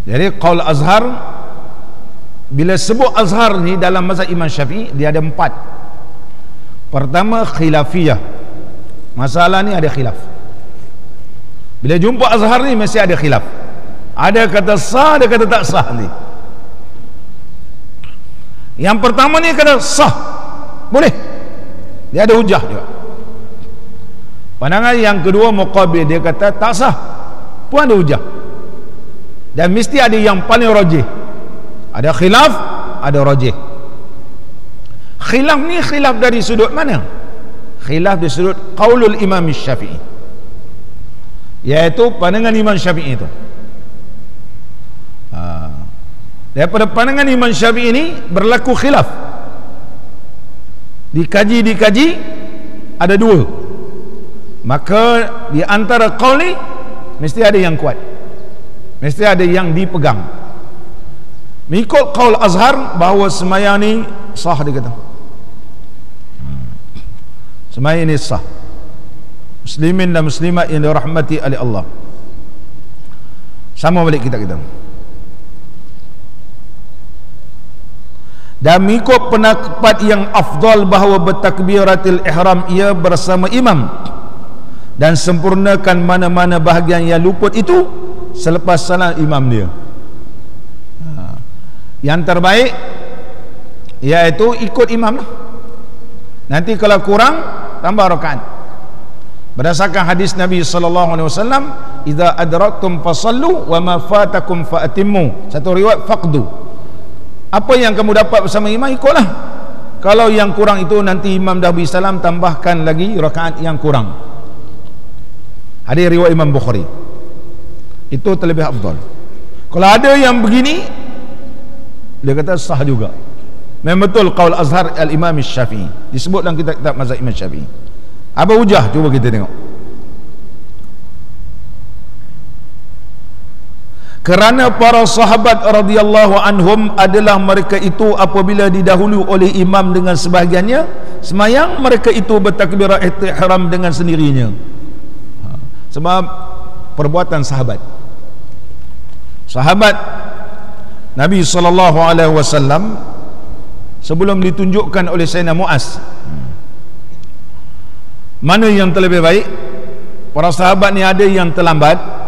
Jadi qaul azhar, bila sebut azhar ni dalam mazhab Imam Syafi'i, dia ada 4. Pertama, khilafiyah. Masalah ni ada khilaf. Bila jumpa azhar ni mesti ada khilaf. Ada kata sah, ada kata tak sah ni. Yang pertama ni kata sah, boleh, dia ada hujah juga. Pandangan yang kedua muqabil, dia kata tak sah, pun ada hujah. Dan mesti ada yang paling rajih. Ada khilaf, ada rajih. Khilaf ni khilaf dari sudut mana? Khilaf dari sudut qaulul Imam Syafi'i, iaitu pandangan Imam Syafi'i itu. Daripada pandangan Imam Syafi'i ini berlaku khilaf. Dikaji ada 2. Maka di antara qaul ni mesti ada yang kuat, mesti ada yang dipegang. Mengikut qaul azhar bahawa sembahyang ni sah, dia kata sembahyang ini sah. Muslimin dan muslimat yang dirahmati oleh Allah, sama balik kita. Dan mengikut pendapat yang afdal bahawa bertakbiratul ihram ia bersama imam, dan sempurnakan mana-mana bahagian yang luput itu selepas salat imam dia. Yang terbaik iaitu ikut imam lah. Nanti kalau kurang, tambah rakaat. Berdasarkan hadis Nabi sallallahu alaihi wasallam, "Idza adraktum fasallu wa ma fatakum fa atimmu." Satu riwayat faqdu. Apa yang kamu dapat bersama imam, ikutlah. Kalau yang kurang itu nanti imam dah beri salam, tambahkan lagi rakaat yang kurang. Hadis riwayat Imam Bukhari. Itu terlebih afdal. Kalau ada yang begini, dia kata sah juga. Memang betul qaul azhar al-Imam Syafi'i, disebut dalam kitab-kitab mazhab Imam Syafi'i. Apa hujah? Cuba kita tengok. Kerana para sahabat radhiyallahu anhum adalah mereka itu apabila didahului oleh imam dengan sebahagiannya sembahyang, mereka itu bertakbirah ihram dengan sendirinya. Sebab perbuatan sahabat Nabi sallallahu alaihi wasallam sebelum ditunjukkan oleh Sayyidina Muaz, mana yang terlebih baik. Para sahabat ni ada yang terlambat.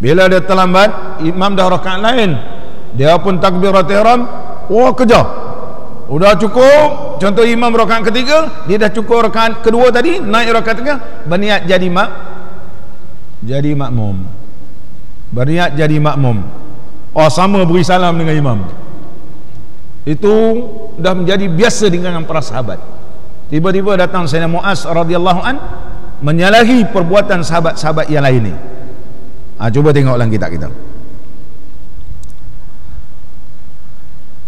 Bila dia terlambat, imam dah rakaat lain, dia pun takbirat ihram, kejar, udah cukup. Contoh imam rakaat ketiga, dia dah cukup rakaat kedua tadi, naik rakaat ketiga, berniat jadi makmum. Berniat jadi makmum. Sama beri salam dengan imam. Itu dah menjadi biasa dengan para sahabat. Tiba-tiba datang Sayyidina Muaz radhiyallahu an menyalahi perbuatan sahabat-sahabat yang lain ni. Cuba tengok ulang kita.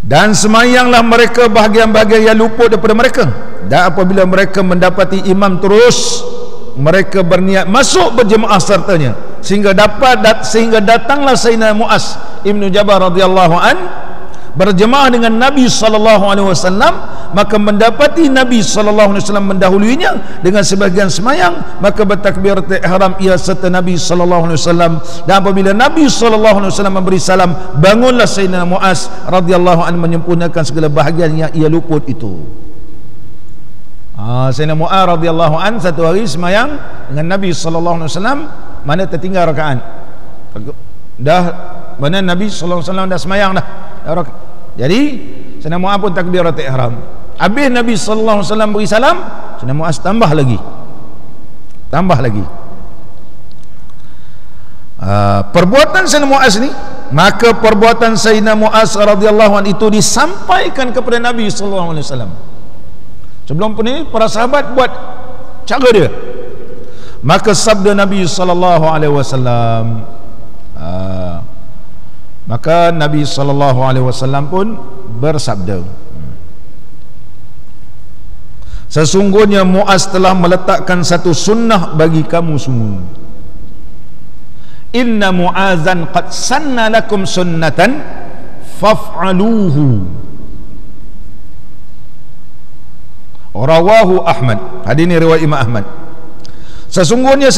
Dan semayanglah mereka bahagian-bahagian yang luput daripada mereka, dan apabila mereka mendapati imam terus, mereka berniat masuk berjemaah sertanya, sehingga datanglah Sayyidina Muaz Ibnu Jabal radhiyallahu an berjemaah dengan Nabi sallallahu alaihi wasallam. Maka mendapati Nabi sallallahu alaihi wasallam mendahuluinya dengan sebahagian semayang, maka bertakbiratul ihram ia serta Nabi sallallahu alaihi wasallam. Dan apabila Nabi sallallahu alaihi wasallam memberi salam, bangunlah Sayyidina Muaz radhiyallahu anhu menyempurnakan segala bahagian yang ia luput itu. Sayyidina Muaz radhiyallahu anhu satu hari semayang dengan Nabi sallallahu alaihi wasallam, mana tertinggal rakaat. Mana Nabi sallallahu alaihi wasallam dah semayang dah. Jadi Sayyidina Muaz pun takbiratul ihram. Habis Nabi sallallahu alaihi wasallam beri salam, Sayyidina Muaz tambah lagi. Perbuatan Sayyidina Muaz ni, maka perbuatan Sayyidina Muaz radhiyallahu anhu itu disampaikan kepada Nabi sallallahu alaihi wasallam. Sebelum pun ini para sahabat buat cara dia. Maka sabda Nabi sallallahu alaihi wasallam, maka Nabi sallallahu alaihi wasallam pun bersabda, sesungguhnya Muaz telah meletakkan satu sunnah bagi kamu semua. Inna Muazan qad sanna lakum sunnatan faf'aluhu. Rawahu Ahmad. Hadis ini riwayat Imam Ahmad. Sesungguhnya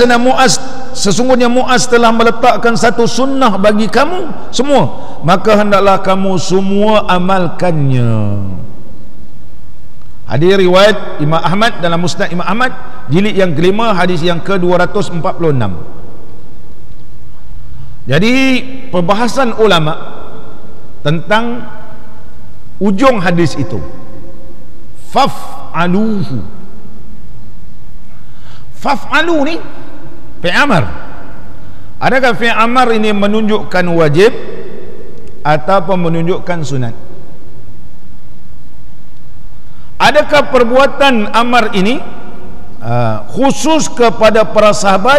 Muaz telah meletakkan satu sunnah bagi kamu semua, maka hendaklah kamu semua amalkannya. Hadis riwayat Imam Ahmad dalam Musnad Imam Ahmad jilid yang kelima hadis yang ke-246. Jadi perbahasan ulama tentang ujung hadis itu, faf'aluhu. Faf'alu ni fi'il amar. Adakah fi'il amar ini menunjukkan wajib ataupun menunjukkan sunat? Adakah perbuatan amar ini khusus kepada para sahabat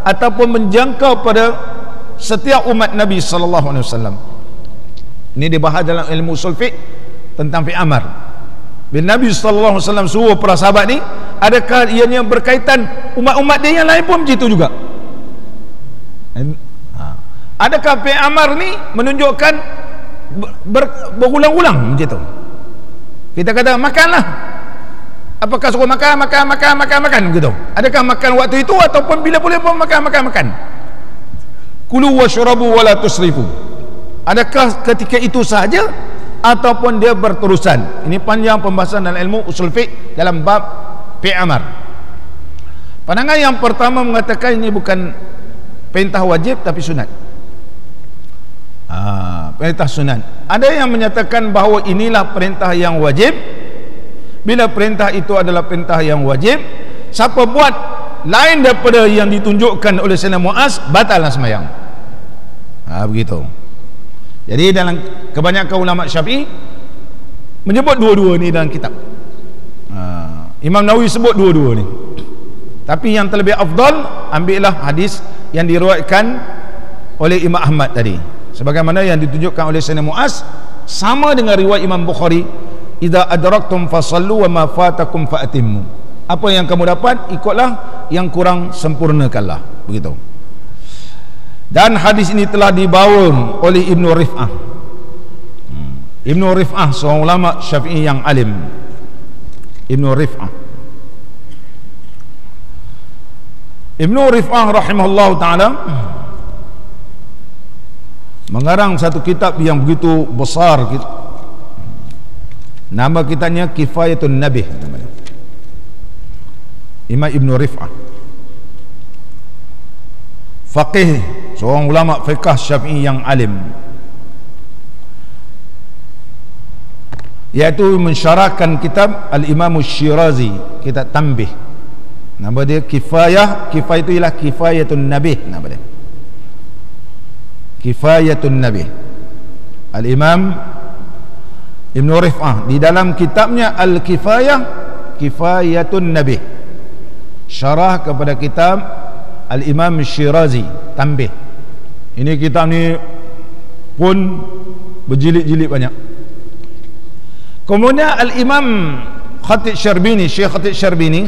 ataupun menjangkau pada setiap umat Nabi sallallahu alaihi wasallam? Ini dibahas dalam ilmu usul fiqh tentang fi'il amar. Bila Nabi sallallahu alaihi wasallam suruh para sahabat ni, adakah ianya berkaitan umat-umat dia yang lain pun begitu juga? Adakah fi'il amar ni menunjukkan berulang-ulang begitu? Kita kata makanlah, apakah suruh makan begitu? Adakah makan waktu itu ataupun bila boleh pun makan? Kulu washrabu wala tusrifu. Adakah ketika itu sahaja ataupun dia berterusan? Ini panjang pembahasan dalam ilmu usul fiqh dalam bab fi'il amar. Pandangan yang pertama mengatakan ini bukan perintah wajib tapi sunat. Perintah sunat. Ada yang menyatakan bahawa inilah perintah yang wajib. Bila perintah itu adalah perintah yang wajib, siapa buat lain daripada yang ditunjukkan oleh Sayyidina Muaz, batallah sembahyang. Begitu. Jadi dalam kebanyakan ulama Syafi'i menyebut dua-dua ni dalam kitab. Imam Nawawi sebut dua-dua ni. Tapi yang terlebih afdal, ambillah hadis yang diriwayatkan oleh Imam Ahmad tadi, sebagaimana yang ditunjukkan oleh Sayyidina Muaz, sama dengan riwayat Imam Bukhari, idza adraktum fasallu wa ma fatakum faatimmu. Apa yang kamu dapat ikutlah, yang kurang sempurnakanlah. Begitu. Dan hadis ini telah dibawa oleh Ibnu Rif'ah. Ibnu Rif'ah seorang ulama Syafi'i yang alim. Ibnu Rif'ah rahimahullah ta'ala mengarang satu kitab yang begitu besar. Nama kitabnya Kifayatun Nabih namanya. Imam Ibnu Rif'ah, faqih, seorang ulama fiqh Syafi'i yang alim, iaitu mensyarahkan kitab Al-Imam Syirazi, kitab Tanbih. Nama dia Kifayah. Kifayah itu ialah Kifayatun Nabih nama dia. Kifayatun Nabih. Al-Imam Ibn Rif'ah di dalam kitabnya Al-Kifayah, Kifayatun Nabih, syarah kepada kitab Al-Imam Syirazi Tanbih. Ini kitab ni pun berjilid-jilid banyak. Kemudian Al-Imam Khatib Syarbini, Syekh Khatib Syarbini,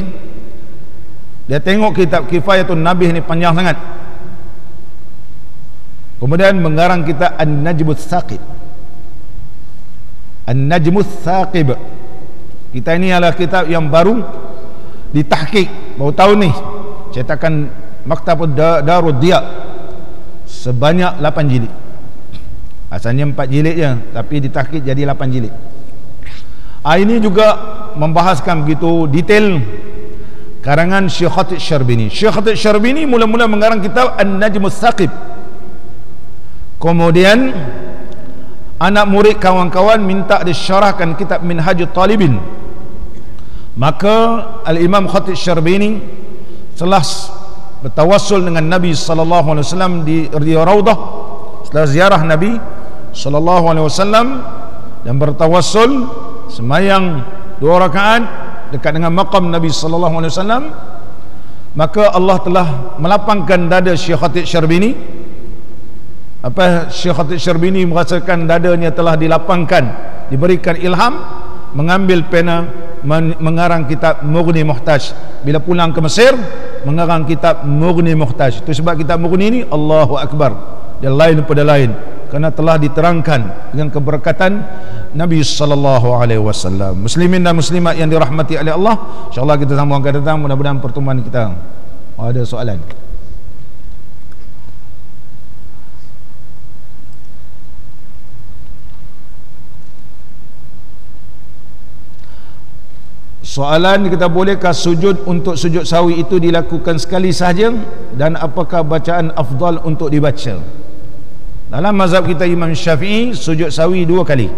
dia tengok kitab Kifayatun Nabih ni panjang sangat, kemudian mengarang kitab An-Najmus Saqib. An-Najmus Saqib, kitab ini adalah kitab yang baru ditahqiq baru tahun ni, cetakan Maktab Darud Diya, sebanyak 8 jilid. Asalnya 4 jilid je, tapi ditahqiq jadi 8 jilid. Ini juga membahaskan begitu detail karangan Syekh Khatib Syarbini. Syekh Khatib Syarbini mula-mula mengarang kitab An-Najmus Saqib. Kemudian anak murid kawan-kawan minta disyarahkan kitab Minhajut Talibin. Maka Al-Imam Khatib Syarbini telah bertawassul dengan Nabi sallallahu alaihi wasallam di Raudah, setelah ziarah Nabi sallallahu alaihi wasallam, dan bertawassul semayang 2 rakaat dekat dengan maqam Nabi sallallahu alaihi wasallam. Maka Allah telah melapangkan dada Syekh Khatib Syarbini. Syekh Khatib Syarbini merasakan dadanya telah dilapangkan, diberikan ilham, mengambil pena, mengarang kitab Mughni Muhtaj. Bila pulang ke Mesir, mengarang kitab Mughni Muhtaj. Itu sebab kitab Mughni ini Allahu Akbar, dia lain daripada lain, kerana telah diterangkan dengan keberkatan Nabi sallallahu alaihi wasallam. Muslimin dan muslimat yang dirahmati oleh Allah, insyaallah kita sambung akan datang, mudah-mudahan pertemuan kita Ada soalan? Soalan kita, bolehkah sujud untuk sujud sahwi itu dilakukan sekali sahaja, dan apakah bacaan afdal untuk dibaca? Dalam mazhab kita Imam Syafi'i, sujud sahwi 2 kali.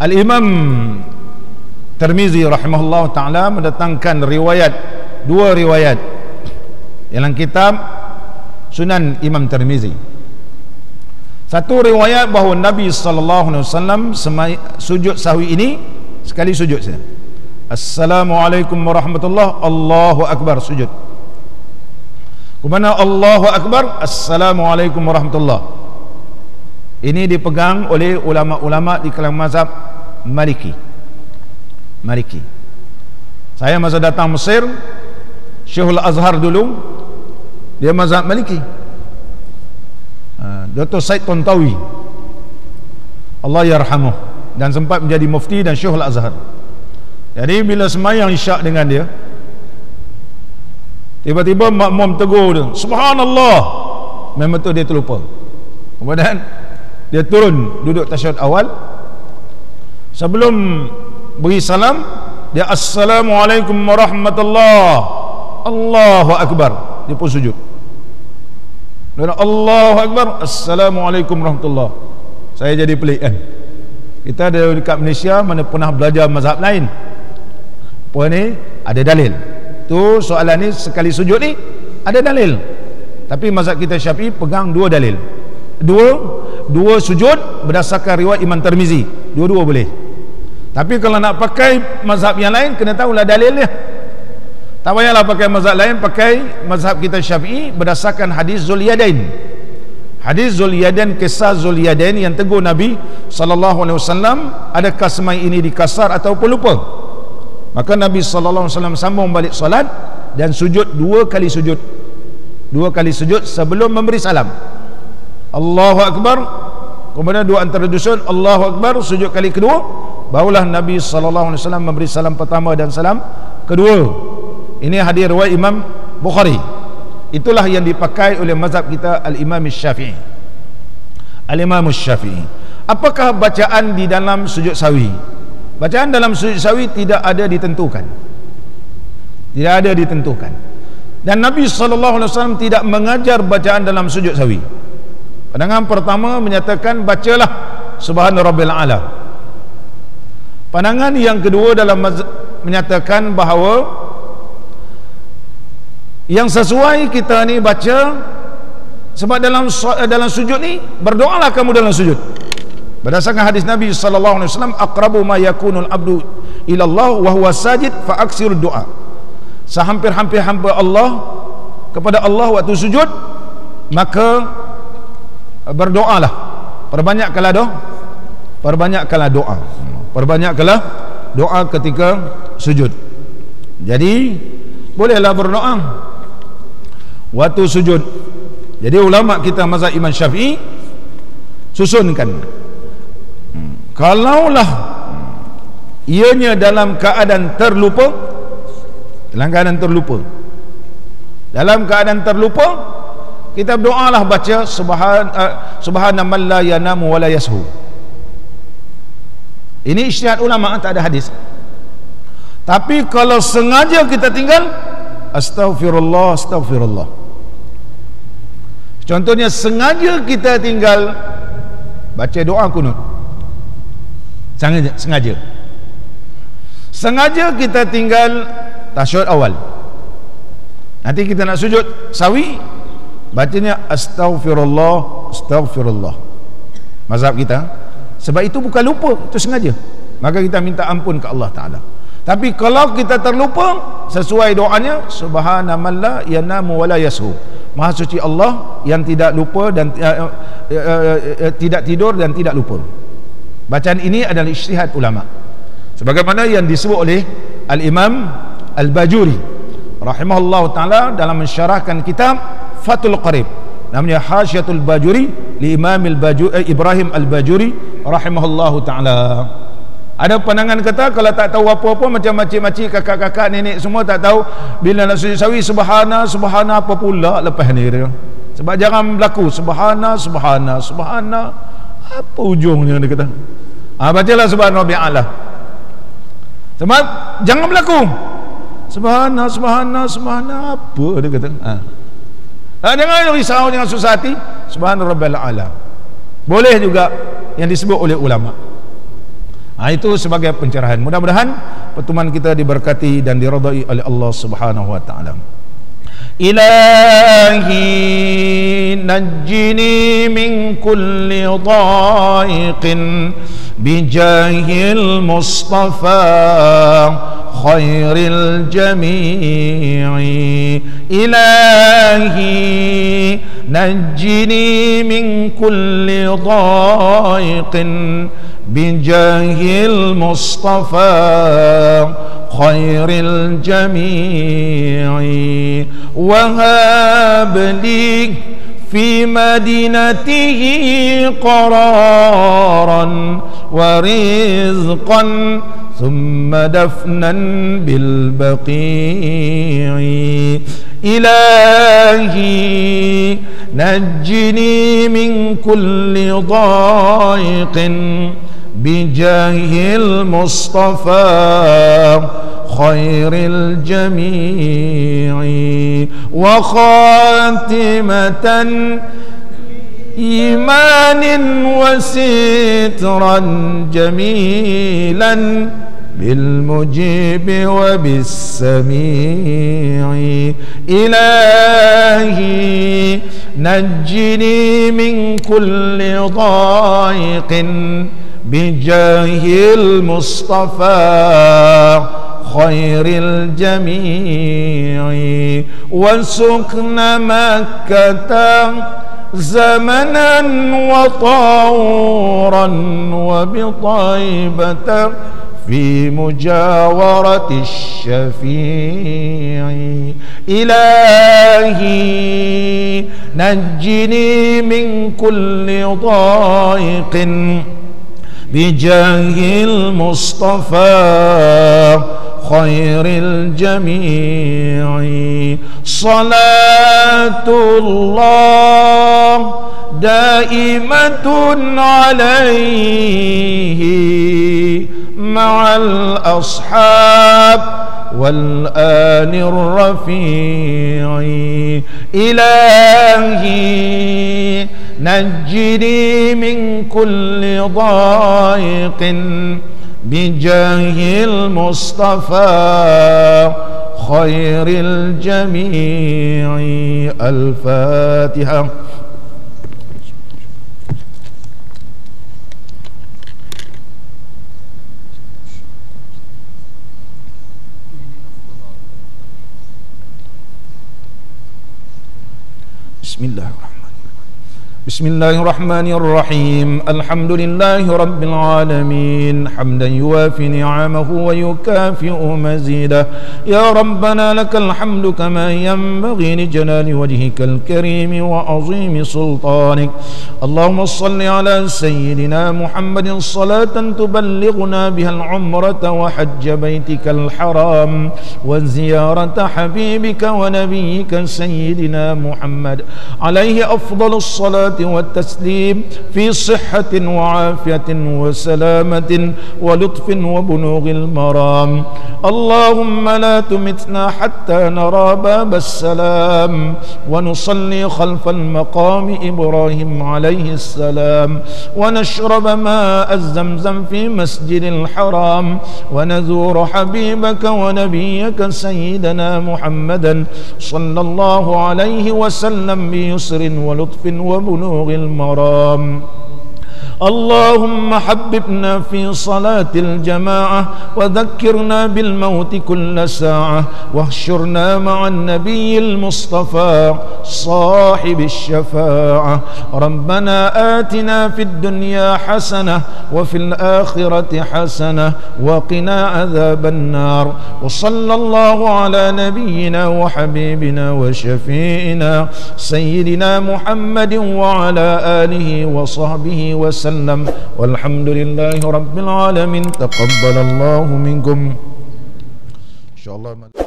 Al-Imam Tirmizi rahimahullah ta'ala mendatangkan riwayat, 2 riwayat dalam kitab Sunan Imam Tirmizi. Satu riwayat bahawa Nabi SAW sujud sahwi ini sekali sujud saja. Assalamualaikum warahmatullahi, Allahu Akbar, sujud. Kemana Allahu Akbar, Assalamualaikum warahmatullahi. Ini dipegang oleh ulama-ulama di kalangan mazhab Maliki. Saya masa datang Mesir, Syekhul Azhar dulu, dia mazhab Maliki. Dr. Said Tontawi, Allah yarhamuh, dan sempat menjadi mufti dan Syekhul Azhar. Jadi bila semayang isyak dengan dia, tiba-tiba makmum tegur dia, subhanallah, memang tu dia terlupa. Kemudian dia turun duduk tasyahud awal, sebelum beri salam dia assalamualaikum warahmatullahi, Allahu Akbar, dia pun sujud. Dia Allahu Akbar, assalamualaikum warahmatullahi. Saya jadi pelik kan, kita ada dekat Malaysia mana pernah belajar mazhab lain, apa ni ada dalil tu, soalan ni sekali sujud ni ada dalil, tapi mazhab kita Syafi'i pegang 2 dalil, dua sujud berdasarkan riwayat Imam Tirmizi, dua-dua boleh. Tapi kalau nak pakai mazhab yang lain, kena tahulah dalilnya. Tak payahlah pakai mazhab lain, pakai mazhab kita Syafi'i berdasarkan hadis Zulyadain. Hadis Zulyadain, kisah Zulyadain yang tegur Nabi SAW, adakah semai ini dikasar ataupun lupa? Maka Nabi SAW sambung balik solat dan sujud 2 kali sujud. 2 kali sujud sebelum memberi salam. Allahu Akbar, kemudian 2 antara dusun, Allahu Akbar, sujud kali kedua, barulah Nabi SAW memberi salam pertama dan salam kedua. Ini hadis riwayat Imam Bukhari. Itulah yang dipakai oleh mazhab kita Al-Imam Syafi'i. Al-Imam Syafi'i. Apakah bacaan di dalam sujud sahwi? Bacaan dalam sujud sahwi tidak ada ditentukan. Tidak ada ditentukan. Dan Nabi SAW tidak mengajar bacaan dalam sujud sahwi. Pandangan pertama menyatakan bacalah Subhana Rabbil A'la. Pandangan yang kedua dalam menyatakan bahawa yang sesuai kita ni baca, sebab dalam sujud ni berdoalah kamu dalam sujud. Berdasarkan hadis Nabi SAW, aqrabu ma yakunul abdu ilallah wa huwa sajid fa aksirud doa. Sehampir-hampir hamba Allah kepada Allah waktu sujud, maka berdoalah, perbanyakkanlah doa, perbanyakkanlah doa ketika sujud. Jadi bolehlah berdoa waktu sujud. Jadi ulama kita mazhab Imam Syafi'i susunkan, kalaulah ianya dalam keadaan terlupa, dalam keadaan terlupa, kita berdoalah baca subhana man la yanamu wa la yashu. Ini ijtihad ulama, tak ada hadis. Tapi kalau sengaja kita tinggal, astaghfirullah, astaghfirullah. Contohnya sengaja kita tinggal baca doa kunut, sengaja kita tinggal tasyahud awal, nanti kita nak sujud sahwi, bacanya astaghfirullah, astaghfirullah. Mazhab kita, sebab itu bukan lupa, itu sengaja, maka kita minta ampun ke Allah Ta'ala. Tapi kalau kita terlupa, sesuai doanya subhana man la yanamu wa la yashu, maha suci Allah yang tidak lupa dan tidak tidur dan tidak lupa. Bacaan ini adalah ijtihad ulama, sebagaimana yang disebut oleh Al-Imam Al-Bajuri rahimahullah ta'ala dalam mensyarahkan kitab Fathul Qarib, namanya Hasyiatul Bajuri li Imam Ibrahim Al-Bajuri rahimahullah ta'ala. Ada pandangan kata kalau tak tahu apa-apa macam makcik-makcik, kakak-kakak, nenek semua tak tahu, bila nak sujud sawi subhana apa pula lepas ni dia. Sebab jangan berlaku subhana apa ujungnya dia kata. Bacalah subhana rabbil a'la. Sebab jangan berlaku subhana apa dia kata. Jangan risau, jangan susah hati. Subhana rabbil a'la boleh juga yang disebut oleh ulama. Itu sebagai pencerahan. Mudah-mudahan pertemuan kita diberkati dan diridai oleh Allah Subhanahu wa taala. Ilahi najjini min kulli dhaiqin bijahil Mustafa khairil jami'i. Ilahi najjini min kulli dhaiqin bijahil Mustafa khairil jami'i. Wahab li fi madinatihi qararan wa rizqan thumma dafnan bil baqi'i. Ilahi najjini min kulli dhaiqin bijahil Mustafa khairil jami'i. Wa khatimatan imanin wa sitran jamilan bil mujibi wa bis sami'i. Ilahi najjini min kulli dhaiqin bijahil Mustafa khairil jami'i. Wasukna Makkah zamanan wa tawran wa bitaibatan fi mujawarati syafi'i. Ilahi najjini min kulli dhaiqin bijahil Mustafa khairil jami'i. Salatullah daimatun alaihi ma'al ashab wal anir rafi'i. Ilahi najjini min kulli dhaiqin bijahil Mustafa khairil jami'i. Al-Fatiha. Bismillahirrahmanirrahim. Alhamdulillahi rabbil alamin, hamdan yuwafi ni'amahu wa yukafi'u mazidah. Ya Rabbana lakal hamdu kama yanbaghi li jalali wajhikal karim wa azimi sultanik. Allahumma salli ala sayyidina Muhammadin salatan tuballighuna bihal umrata wa hajja baytikal haram wa ziyarata habibika wa nabiyyika sayyidina Muhammad alaihi afdalus salati والتسليم في صحة وعافية وسلامة ولطف وبلوغ المرام. اللهم لا تمتنا حتى نرى باب السلام ونصلي خلف المقام إبراهيم عليه السلام ونشرب ماء الزمزم في مسجد الحرام ونزور حبيبك ونبيك سيدنا محمدا صلى الله عليه وسلم بيسر ولطف وبلوغ المرام. اللهم حببنا في صلاة الجماعة وذكرنا بالموت كل ساعة واحشرنا مع النبي المصطفى صاحب الشفاعة. ربنا آتنا في الدنيا حسنة وفي الآخرة حسنة وقنا عذاب النار. وصلى الله على نبينا وحبيبنا وشفيعنا سيدنا محمد وعلى آله وصحبه وسلم wasallam. Walhamdulillahi rabbil alamin. Taqabbalallahu minkum. Insyaallah.